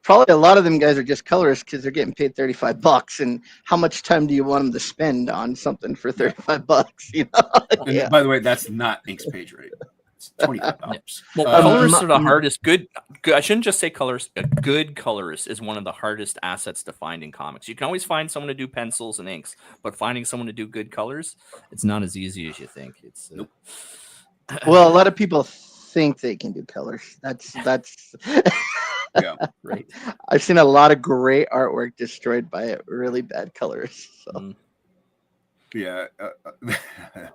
probably a lot of them guys are just colorists because they're getting paid $35, and how much time do you want them to spend on something for $35? You know? And Yeah. by the way, that's not Ink's page rate. It's $25. Well, colorists are the hardest. Good. I shouldn't just say colorist. A good colorist is one of the hardest assets to find in comics. You can always find someone to do pencils and inks, but finding someone to do good colors, it's not as easy as you think. It's Nope. Well, a lot of people think they can do colors. That's Yeah, right. I've seen a lot of great artwork destroyed by really bad colorists. So. Yeah.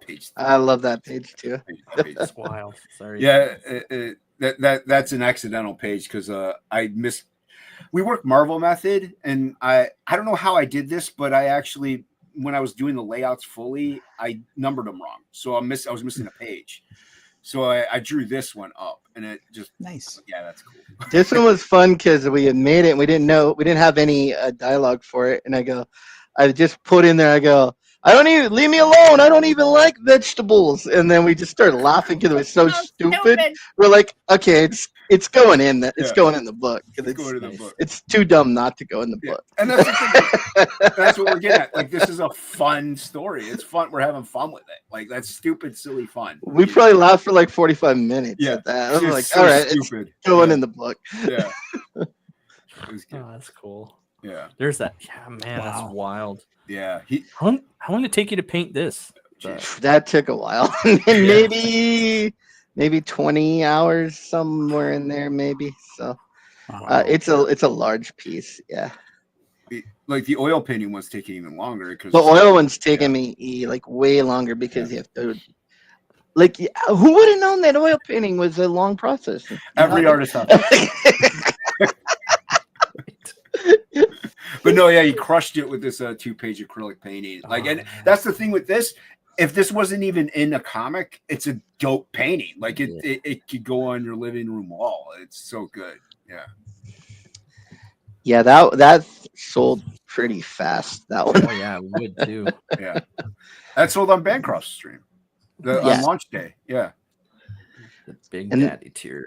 Page. I love that page too. That's wild. Sorry. Yeah, that's an accidental page because we work Marvel method, and I don't know how I did this, but I actually, when I was doing the layouts fully, I numbered them wrong, so I was missing a page. So I drew this one up, and it just Nice. Yeah, that's cool. This one was fun because we had made it and we didn't have any dialogue for it, and I just put in there, leave me alone. I don't even like vegetables. And then we just started laughing because it was so stupid. We're like, okay, it's going in. It's going in the book. It's going in the book. It's too dumb not to go in the book. And that's the thing. That's what we're getting at. Like, this is a fun story. It's fun. We're having fun with it. Like, that's stupid, silly fun. We probably laughed for like 45 minutes at that. I'm like, all right, stupid. It's going in the book. Yeah. Oh, that's cool. Yeah. There's that. Yeah, man, wow. That's wild. Yeah. How long did it take you to paint this? That took a while. Maybe 20 hours, somewhere in there, maybe. So it's a large piece. Yeah. Like the oil painting one's taking even longer because the oil one's taking me like way longer because you have to. Like, who would have known that oil painting was a long process? Every artist has. But no, yeah, he crushed it with this 2-page acrylic painting. Like, and that's the thing with this. If this wasn't even in a comic, it's a dope painting. Like it could go on your living room wall. It's so good. Yeah. Yeah, that sold pretty fast. That one. Oh yeah, it would too. Yeah. That sold on Bankruptcy stream. On launch day. Yeah. The big daddy tier.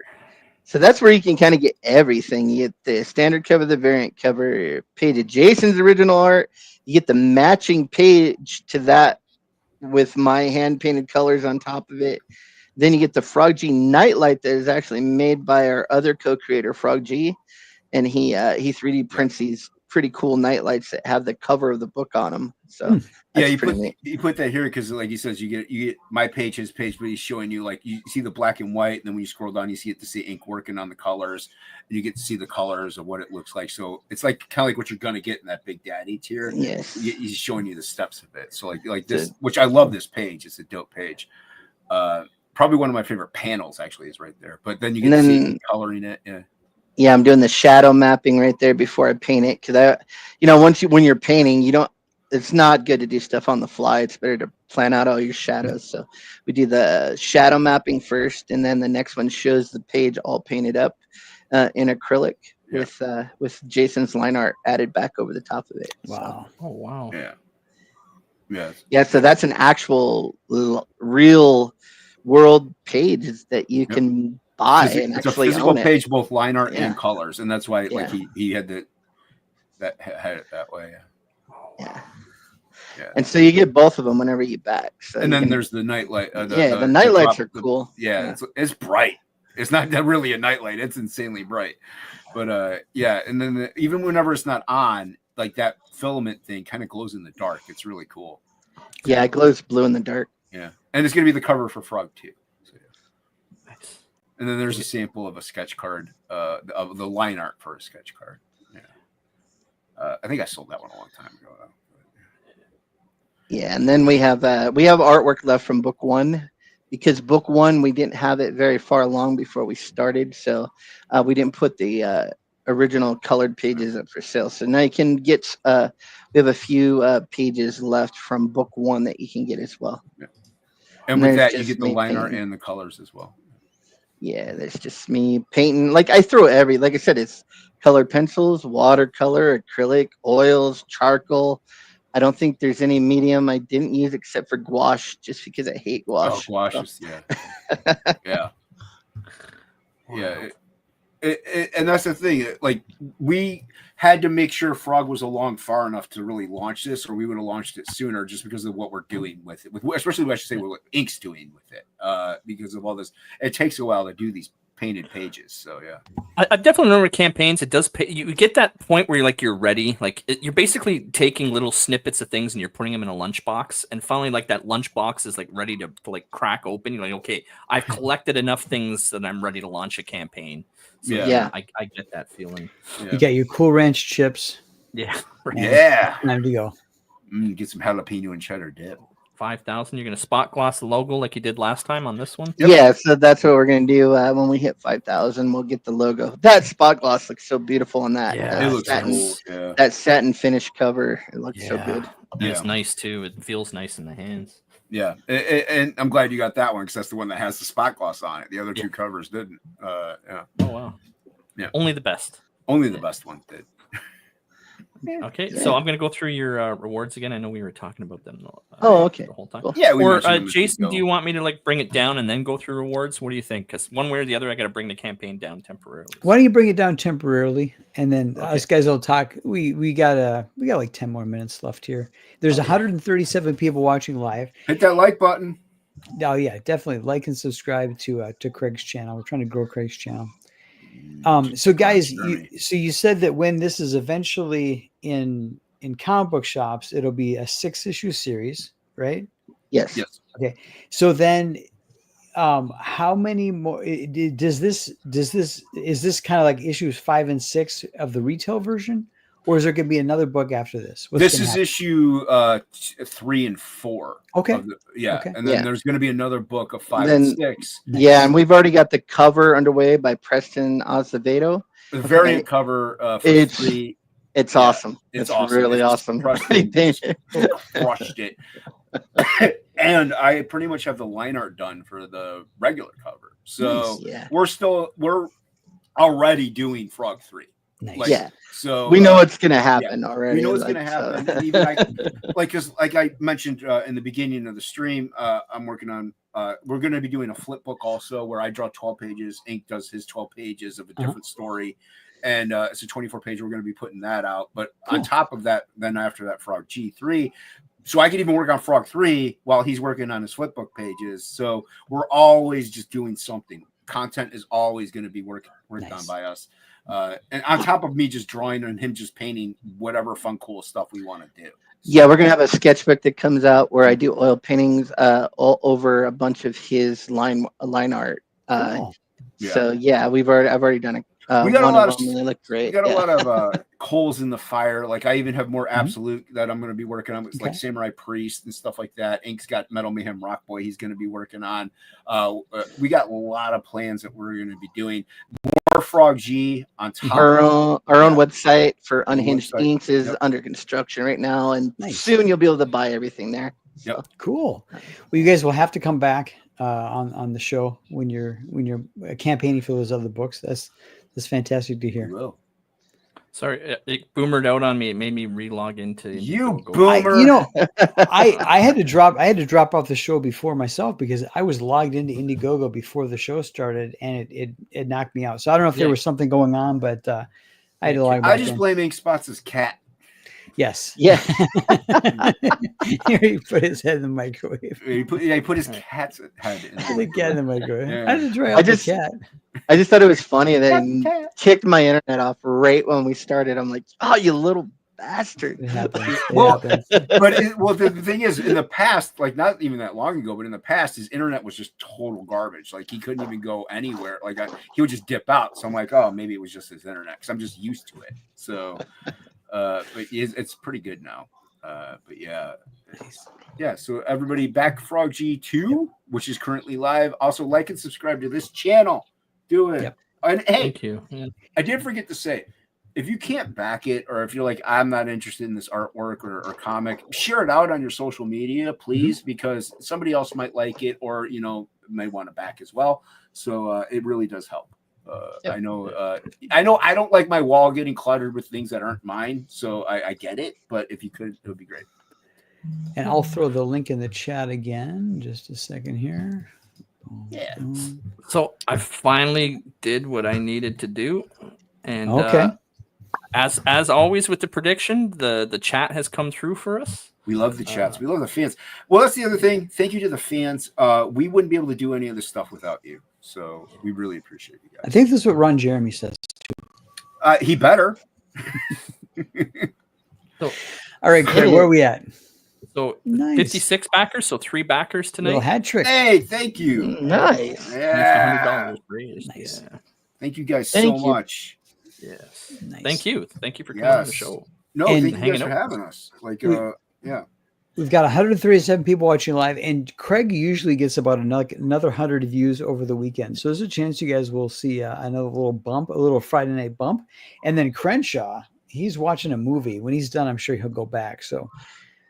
So that's where you can kind of get everything. You get the standard cover, the variant cover, page of Jason's original art. You get the matching page to that with my hand-painted colors on top of it. Then you get the Frog G nightlight that is actually made by our other co-creator, Frog G. And he 3D prints these pretty cool nightlights that have the cover of the book on them. So yeah, you put that here because, like he says, you get my page, his page, but he's showing you, like, you see the black and white, and then when you scroll down, you get to see ink working on the colors, and you get to see the colors of what it looks like. So it's like kind of like what you're gonna get in that Big Daddy tier. Yes, he's showing you the steps of it. So like this, which I love this page. It's a dope page. Probably one of my favorite panels actually is right there. But then you get to see coloring it. Yeah. Yeah, I'm doing the shadow mapping right there before I paint it because when you're painting, it's not good to do stuff on the fly. It's better to plan out all your shadows. So we do the shadow mapping first, and then the next one shows the page all painted up in acrylic with Jason's line art added back over the top of it. Wow! So. Oh wow! Yeah. Yeah. Yeah. So that's an actual real world page that you can buy and it's actually a physical own it. page, both line art and colors, and that's why like he had had it that way. Yeah. And so you get both of them whenever you back. So and then there's the nightlight. The nightlights are cool. It's bright. It's not really a nightlight. It's insanely bright. But and then even whenever it's not on, like that filament thing kind of glows in the dark. It's really cool. Yeah, it glows blue in the dark. Yeah, and it's gonna be the cover for Frog too. Nice. And then there's a sample of a sketch card, of the line art for a sketch card. Yeah, I think I sold that one a long time ago. Yeah, and then we have artwork left from book 1 because book 1 we didn't have it very far along before we started, so we didn't put the original colored pages up for sale. So now you can get we have a few pages left from book 1 that you can get as well. Yeah. And with that, you get the line art and the colors as well. Yeah, there's just me painting. Like I throw like I said, it's colored pencils, watercolor, acrylic, oils, charcoal. I don't think there's any medium I didn't use except for gouache, just because I hate gouache. Oh, gouache is, yeah. And that's the thing. Like, we had to make sure Frog was along far enough to really launch this, or we would have launched it sooner, just because of what we're doing with it. Especially what I should say, what Ink's doing with it, because of all this. It takes a while to do these painted pages. So yeah, I definitely remember campaigns. It does pay. You get that point where you're ready. Like you're basically taking little snippets of things and you're putting them in a lunchbox. And finally, like that lunchbox is like ready to like crack open. You're like, okay, I've collected enough things that I'm ready to launch a campaign. So yeah. I get that feeling. Yeah. You got your Cool Ranch chips. Yeah. Yeah. Time to go. Get some jalapeno and cheddar dip. 5,000. You're gonna spot gloss the logo like you did last time on this one. Yep. Yeah, so that's what we're gonna do when we hit 5,000. We'll get the logo. That spot gloss looks so beautiful on that. Yeah, It looks satin, cool. Yeah. that satin finish cover. It looks so good. And it's nice too. It feels nice in the hands. Yeah, and I'm glad you got that one because that's the one that has the spot gloss on it. The other two covers didn't. Yeah. Oh wow. Yeah. Only the best. Only the best one did. Okay, so I'm gonna go through your rewards again. I know we were talking about them. Okay. The whole time. Cool. Yeah. Or Jason, do you want me to like bring it down and then go through rewards? What do you think? Because one way or the other, I got to bring the campaign down temporarily. Why don't you bring it down temporarily, and then us guys will talk. We got like 10 more minutes left here. There's 137 people watching live. Hit that like button. Oh yeah, definitely like and subscribe to Craig's channel. We're trying to grow Craig's channel. So guys, you said that when this is eventually in comic book shops, it'll be a 6-issue series, right? Yes. Yes. Okay. So then, how many more is this kind of like issues 5 and 6 of the retail version, or is there going to be another book after this? This is issue 3 and 4. Okay. And then there's going to be another book of 5 and 6. Yeah, and we've already got the cover underway by Preston Azevedo. The variant cover for it's 3. It's awesome. It's awesome. Really awesome. Crushed it. And I pretty much have the line art done for the regular cover. So we're already doing Frog 3. Nice. So we know what's going to happen already. We know what's going to happen. So. Even like I mentioned in the beginning of the stream, I'm working on. We're going to be doing a flip book also, where I draw 12 pages. Ink does his 12 pages of a different story, and it's a 24 page. We're going to be putting that out. But on top of that, then after that, Frog G3. So I can even work on Frog 3 while he's working on his flip book pages. So we're always just doing something. Content is always going to be worked on by us. And on top of me just drawing and him just painting whatever fun, cool stuff we want to do. Yeah, we're gonna have a sketchbook that comes out where I do oil paintings all over a bunch of his line art. So yeah, I've already done it. We got a lot of them, and they look great. We got a lot of coals in the fire. Like I even have more absolute that I'm going to be working on. It's like Samurai Priest and stuff like that. Ink's got Metal Mayhem Rock Boy. He's going to be working on. We got a lot of plans that we're going to be doing. More Frog G on top. Our own website for Unhinged Inks is under construction right now, and soon you'll be able to buy everything there. So. Cool. Well, you guys will have to come back on the show when you're campaigning for those other books. That's fantastic to hear. Sorry, it boomered out on me. It made me relog into you boomer. I had to drop off the show before myself because I was logged into IndieGoGo before the show started, and it knocked me out. So I don't know if there was something going on, but I had to log back I just blame Ink Spots' cat. Yes. Yeah. He put his head in the microwave. He put his cat's head in the cat in the microwave. Yeah. I had to dry out the cat. I just thought it was funny that he kicked my internet off right when we started. I'm like, oh, you little bastard. It happens. The thing is, in the past, like not even that long ago, but in the past, his internet was just total garbage. Like he couldn't even go anywhere. Like he would just dip out. So I'm like, oh, maybe it was just his internet because I'm just used to it. So, but it's pretty good now. But yeah. Yeah, so everybody back Frog G2, which is currently live. Also, like and subscribe to this channel. Do it. Yep. And hey, thank you. Yeah. I did forget to say, if you can't back it, or if you're like, I'm not interested in this artwork or comic, share it out on your social media, please, because somebody else might like it, or may want to back as well. So it really does help. I know I don't like my wall getting cluttered with things that aren't mine, so I get it. But if you could, it would be great. And I'll throw the link in the chat again. Just a second here. Yeah. So I finally did what I needed to do, and Okay. as always with the prediction, the chat has come through for us. We love the chats. We love the fans. Well, that's the other thing. Thank you to the fans. We wouldn't be able to do any of this stuff without you. So we really appreciate you I guys. think this is what Ron Jeremy says. He better. So All right, Craig, where are we at? So Nice. 56 backers, so 3 backers Little tonight. hat trick. Hey, thank you. Nice. Yeah. $100 raised. Nice. Yeah. Thank you guys Thank so you. much. Yes. Nice. Thank you for coming on the Yes. show. No, And thank you hanging guys for out. having us. Like, yeah. We've got 137 people watching live, and Craig usually gets about another 100 views over the weekend. So there's a chance you guys will see another little bump, a little Friday night bump. And then Crenshaw, he's watching a movie. When he's done, I'm sure he'll go back. So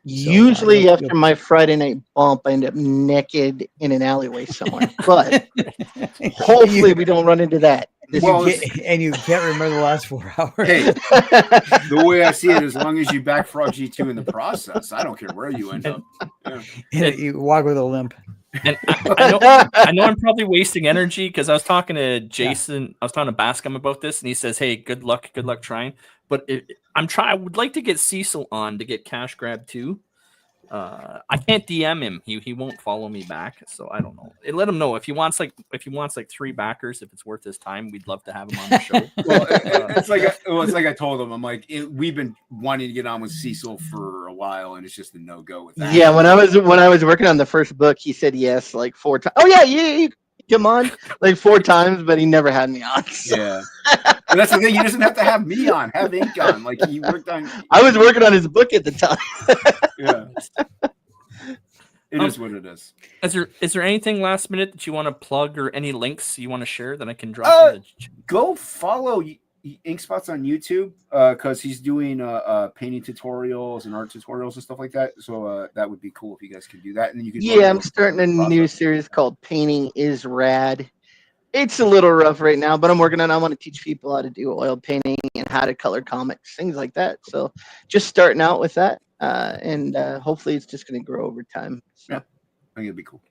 Usually after my Friday night bump, I end up naked in an alleyway somewhere. But hopefully we don't run into that. And you can't remember the last 4 hours. Hey, the way I see it, as long as you back Frog G2 in the process, I don't care where you end up. Yeah. You walk with a limp. And I know I'm probably wasting energy because I was talking to Jason, I was talking to Bascom about this, and he says, "Hey, good luck trying." But I would like to get Cecil on to get Cash Grab too. I can't DM him. He won't follow me back, so I don't know. Let him know if he wants like 3 backers. If it's worth his time, we'd love to have him on the show. Well, it's like I told him. I'm like, we've been wanting to get on with Cecil for a while, and it's just a no go with that. Yeah, when I was working on the first book, he said yes like 4 times. Oh yeah, you come on like 4 times, but he never had me on. So. Yeah, and that's the thing. He doesn't have to have me on. Have Ink on. Like he worked on. I was working on his book at the time. Yeah. It is what it is. Is there anything last minute that you want to plug or any links you want to share that I can drop in the Go follow Ink Spots on YouTube because he's doing painting tutorials and art tutorials and stuff like that. So that would be cool if you guys could do that. And then you could I'm starting a new series called Painting is Rad. It's a little rough right now, but I'm working on it. I want to teach people how to do oil painting and how to color comics, things like that. So just starting out with that. And hopefully it's just going to grow over time. So. Yeah, I think it'd be cool.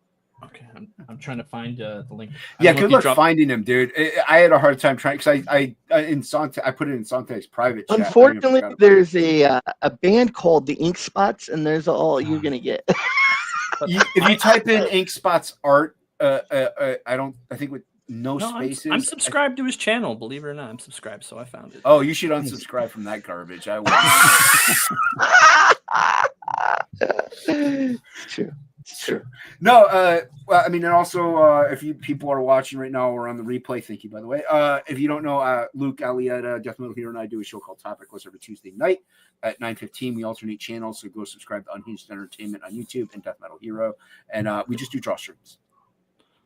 Okay, I'm trying to find the link. Yeah, good luck finding him, dude. I had a hard time trying because I put it in Sante's private chat. Unfortunately, there's a band called the Ink Spots, and there's all you're gonna get. If you type in Ink Spots art, I think with no spaces. I'm subscribed to his channel. Believe it or not, I'm subscribed, so I found it. Oh, you should unsubscribe from that garbage. I will. True. No, well, I mean, and also, if people are watching right now or on the replay, thank you, by the way. If you don't know, Luke, Alietta, Death Metal Hero, and I do a show called Topicless every Tuesday night at 9:15. We alternate channels, so go subscribe to Unhinged Entertainment on YouTube and Death Metal Hero, and we just do draw streams.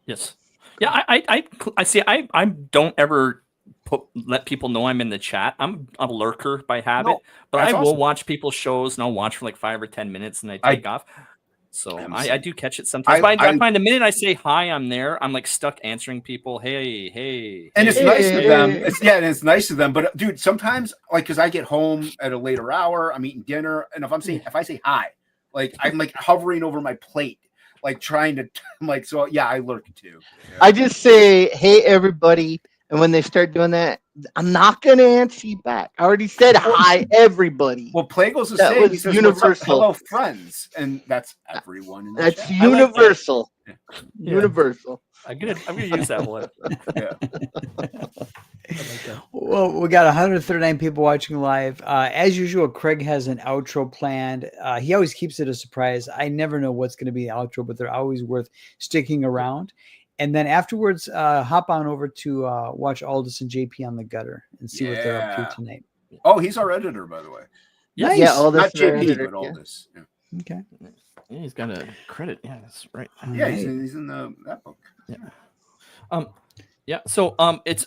Yes. Yeah, I see. I don't ever let people know I'm in the chat. I'm a lurker by habit, but I will watch people's shows and I'll watch for like 5 or 10 minutes and I take off. So I do catch it sometimes. But I find the minute I say hi, I'm there. I'm like stuck answering people. Hey. And it's nice of them. And it's nice of them. But dude, sometimes like because I get home at a later hour, I'm eating dinner, and if I say hi, like I'm like hovering over my plate. Like trying to, so yeah, I lurk too. Yeah. I just say, hey, everybody. And when they start doing that, I'm not going to answer you back. I already said hi, everybody. Well, Plago's the same. He says, universal. Hello, friends. And that's everyone. In the that's chat. universal. Like that. Universal. I'm gonna use that one. Yeah. Well, we got 139 people watching live. As usual, Craig has an outro planned. He always keeps it a surprise. I never know what's going to be the outro, but they're always worth sticking around. And then afterwards, hop on over to watch Aldous and JP on the Gutter and see what they're up to tonight. Oh, he's our editor, by the way. Nice. Yeah, Aldous. Not JP, but Aldous. Yeah. Okay. Yeah, he's got a credit. Yeah, that's right. Yeah, he's in that book. Yeah. Yeah. So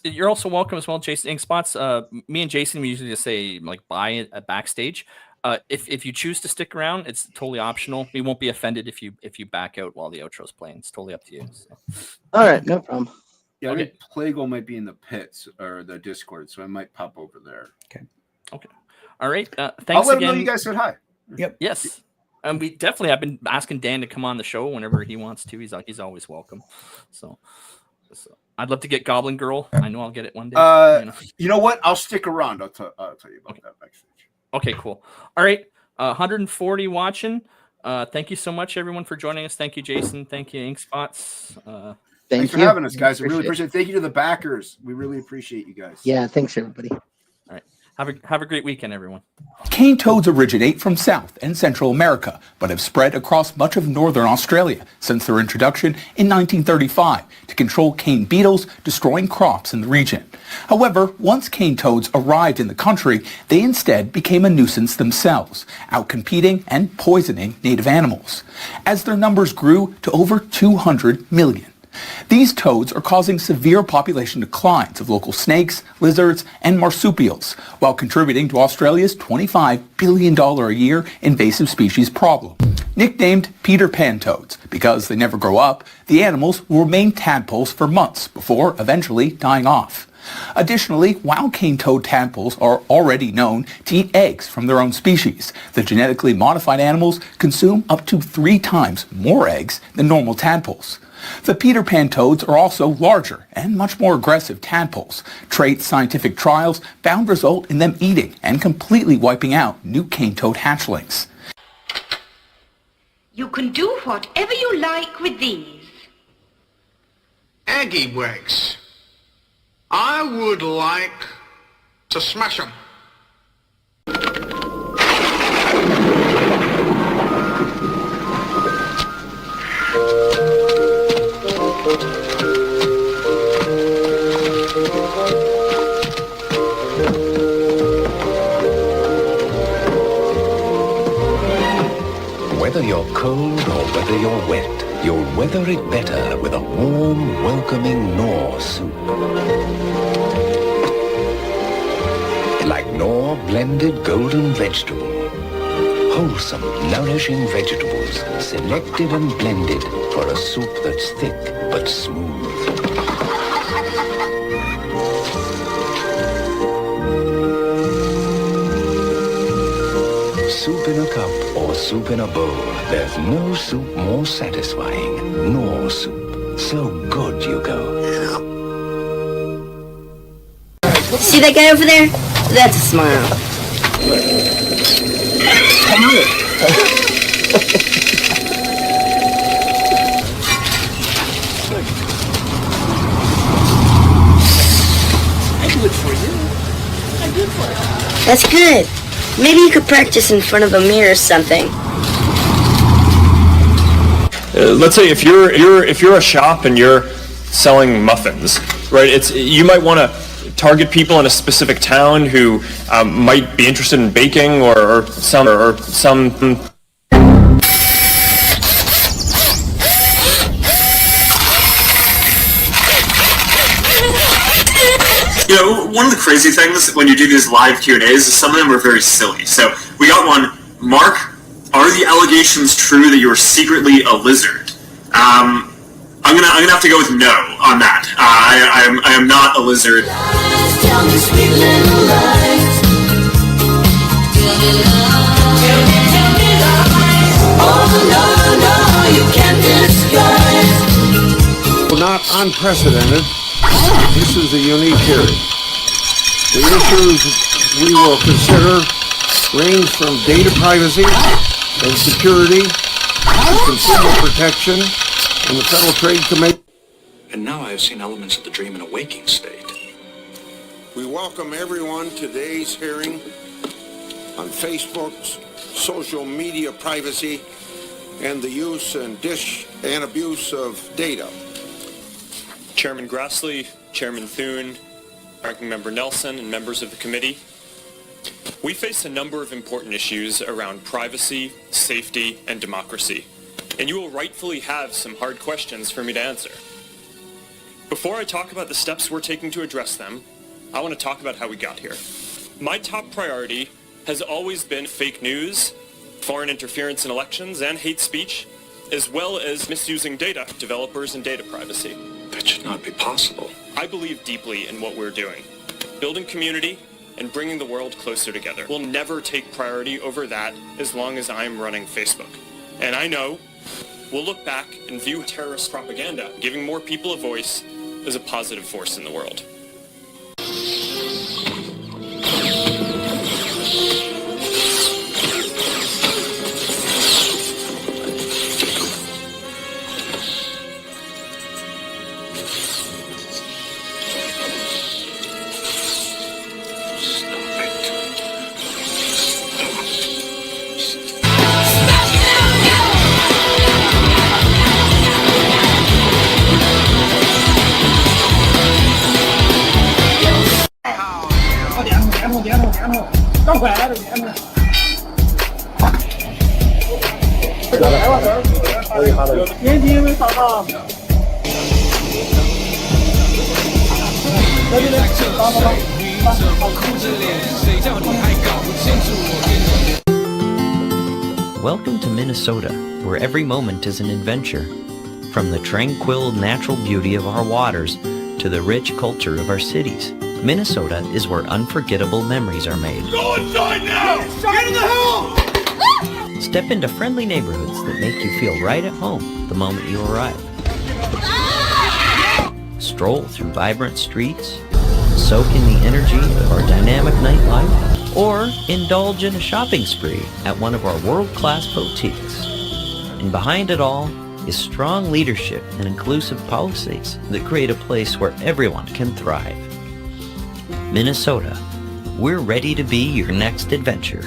you're also welcome as well, Jason Ink Spots. Me and Jason, we usually just say like buy a backstage. If you choose to stick around, it's totally optional. We won't be offended if you back out while the outro's playing. It's totally up to you. So. All right, no problem. Yeah, I think Plago might be in the pits or the Discord, so I might pop over there. Okay. All right. Thanks I'll let again. him know you guys said hi. Yep. Yes. And we definitely have been asking Dan to come on the show whenever he wants to. He's always welcome. So I'd love to get Goblin Girl. I know I'll get it one day. You know what? I'll stick around. I'll tell you about that backstage. Okay, cool. All right. 140 watching. Thank you so much, everyone, for joining us. Thank you, Jason. Thank you, Inkspots. Thanks for having us, guys. I really appreciate it. Thank you to the backers. We really appreciate you guys. Yeah, thanks, everybody. All right. Have a great weekend, everyone. Cane toads originate from South and Central America, but have spread across much of northern Australia since their introduction in 1935 to control cane beetles, destroying crops in the region. However, once cane toads arrived in the country, they instead became a nuisance themselves, outcompeting and poisoning native animals, as their numbers grew to over 200 million. These toads are causing severe population declines of local snakes, lizards, and marsupials, while contributing to Australia's $25 billion a year invasive species problem. Nicknamed Peter Pan toads because they never grow up, the animals will remain tadpoles for months before eventually dying off. Additionally, wild cane toad tadpoles are already known to eat eggs from their own species. The genetically modified animals consume up to 3 times more eggs than normal tadpoles. The Peter Pan toads are also larger and much more aggressive tadpoles. Scientific trials found result in them eating and completely wiping out new cane toad hatchlings. You can do whatever you like with these. Aggie Wags. I would like to smash them. Whether you're cold or whether you're wet, you'll weather it better with a warm, welcoming Knorr soup. Like Knorr blended golden vegetable. Wholesome, nourishing vegetables, selected and blended for a soup that's thick but smooth. Soup in a cup or soup in a bowl, there's no soup more satisfying. Knorr soup. So good you go. See that guy over there? That's a smile. I do it for you. I do it for you. That's good. Maybe you could practice in front of a mirror or something. Let's say if you're a shop and you're selling muffins, right? You might want to target people in a specific town who might be interested in baking or some. You know, one of the crazy things when you do these live Q&As is some of them are very silly. So we got one. Mark, are the allegations true that you were secretly a lizard? I'm gonna have to go with no on that. I am not a lizard. Tell me sweet little lies. Tell me lies. Oh no, you can't disguise. Well, not unprecedented. This is a unique hearing. The issues we will consider range from data privacy and security to consumer protection and the Federal Trade Commission. And now I have seen elements of the dream in a waking state. We welcome everyone to today's hearing on Facebook's social media privacy and the use and abuse of data. Chairman Grassley, Chairman Thune, Ranking Member Nelson, and members of the committee. We face a number of important issues around privacy, safety, and democracy, and you will rightfully have some hard questions for me to answer. Before I talk about the steps we're taking to address them, I want to talk about how we got here. My top priority has always been fake news, foreign interference in elections, and hate speech, as well as misusing data, developers, and data privacy. That should not be possible. I believe deeply in what we're doing. Building community, and bringing the world closer together. We'll never take priority over that as long as I'm running Facebook. And I know we'll look back and view terrorist propaganda, giving more people a voice, as a positive force in the world. Welcome to Minnesota, where every moment is an adventure. From the tranquil natural beauty of our waters to the rich culture of our cities, Minnesota is where unforgettable memories are made. Go inside now! Get in the house! Step into friendly neighborhoods that make you feel right at home the moment you arrive. Stroll through vibrant streets, soak in the energy of our dynamic nightlife, or indulge in a shopping spree at one of our world-class boutiques. And behind it all is strong leadership and inclusive policies that create a place where everyone can thrive. Minnesota, we're ready to be your next adventure.